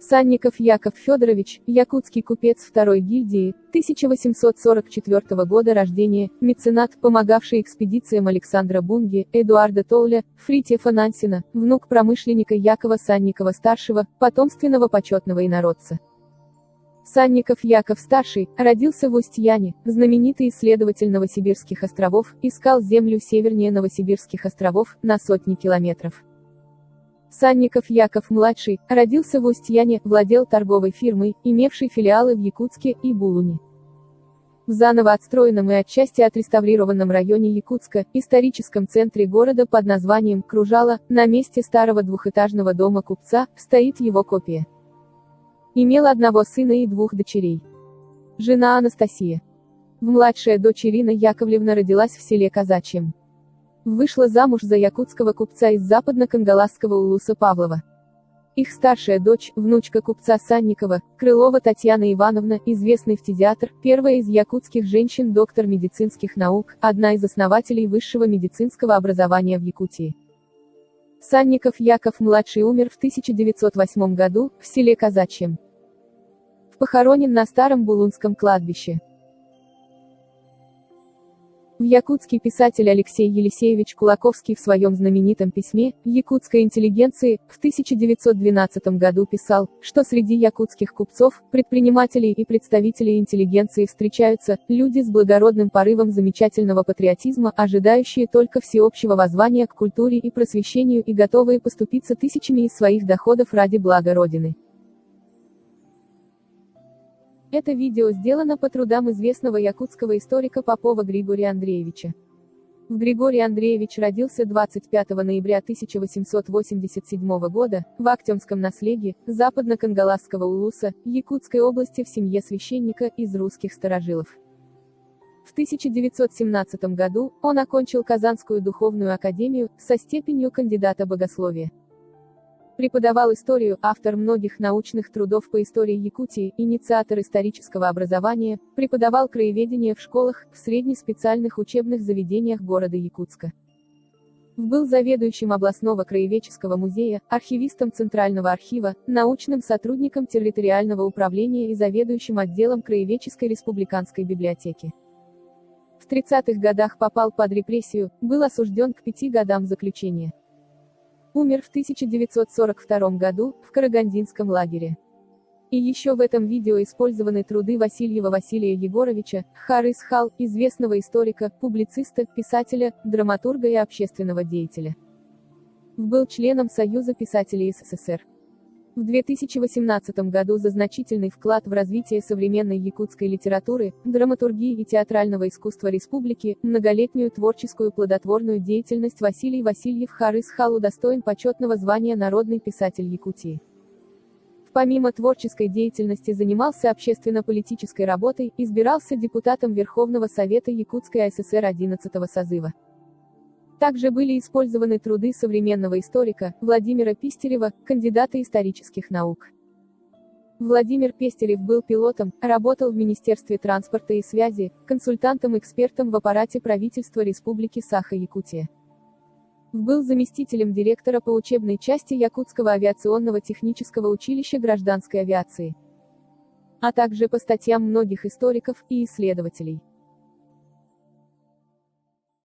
Санников Яков Федорович, якутский купец второй гильдии, 1844 года рождения, меценат, помогавший экспедициям Александра Бунги, Эдуарда Толля, Фритьефа Нансена, внук промышленника Якова Санникова-старшего, потомственного почетного инородца. Санников Яков-старший, родился в Устьяне, знаменитый исследователь Новосибирских островов, искал землю севернее Новосибирских островов, на сотни километров. Санников Яков-младший, родился в Устьяне, владел торговой фирмой, имевшей филиалы в Якутске и Булуне. В заново отстроенном и отчасти отреставрированном районе Якутска, историческом центре города под названием Кружало, на месте старого двухэтажного дома купца, стоит его копия. Имел одного сына и двух дочерей. Жена Анастасия. Младшая дочь Ирина Яковлевна родилась в селе Казачьем. Вышла замуж за якутского купца из западно-кангаласского улуса Павлова. Их старшая дочь, внучка купца Санникова, Крылова Татьяна Ивановна, известный фтизиатр, первая из якутских женщин, доктор медицинских наук, одна из основателей высшего медицинского образования в Якутии. Санников Яков-младший умер в 1908 году, в селе Казачьем. Похоронен на старом Булунском кладбище. В Якутске писатель Алексей Елисеевич Кулаковский в своем знаменитом письме «Якутской интеллигенции» в 1912 году писал, что среди якутских купцов, предпринимателей и представителей интеллигенции встречаются люди с благородным порывом замечательного патриотизма, ожидающие только всеобщего воззвания к культуре и просвещению и готовые поступиться тысячами из своих доходов ради блага Родины. Это видео сделано по трудам известного якутского историка Попова Григория Андреевича. Григорий Андреевич родился 25 ноября 1887 года, в Актемском наследии, западно-кангаласского улуса, Якутской области в семье священника из русских старожилов. В 1917 году он окончил Казанскую духовную академию со степенью кандидата богословия. Преподавал историю, автор многих научных трудов по истории Якутии, инициатор исторического образования, преподавал краеведение в школах, в среднеспециальных учебных заведениях города Якутска. Был заведующим областного краеведческого музея, архивистом Центрального архива, научным сотрудником территориального управления и заведующим отделом краеведческой республиканской библиотеки. В 30-х годах попал под репрессию, был осужден к 5 годам заключения. Умер в 1942 году, в Карагандинском лагере. И еще в этом видео использованы труды Васильева Василия Егоровича, Харыс-Хал, известного историка, публициста, писателя, драматурга и общественного деятеля. Был членом Союза писателей СССР. В 2018 году за значительный вклад в развитие современной якутской литературы, драматургии и театрального искусства республики, многолетнюю творческую плодотворную деятельность Василий Васильев Харыс-Хал удостоен почетного звания «Народный писатель Якутии». Помимо творческой деятельности занимался общественно-политической работой, избирался депутатом Верховного Совета Якутской АССР 11-го созыва. Также были использованы труды современного историка Владимира Пистерева, кандидата исторических наук. Владимир Пестерев был пилотом, работал в Министерстве транспорта и связи, консультантом-экспертом в аппарате правительства Республики Саха-Якутия. Был заместителем директора по учебной части Якутского авиационного технического училища гражданской авиации, а также по статьям многих историков и исследователей.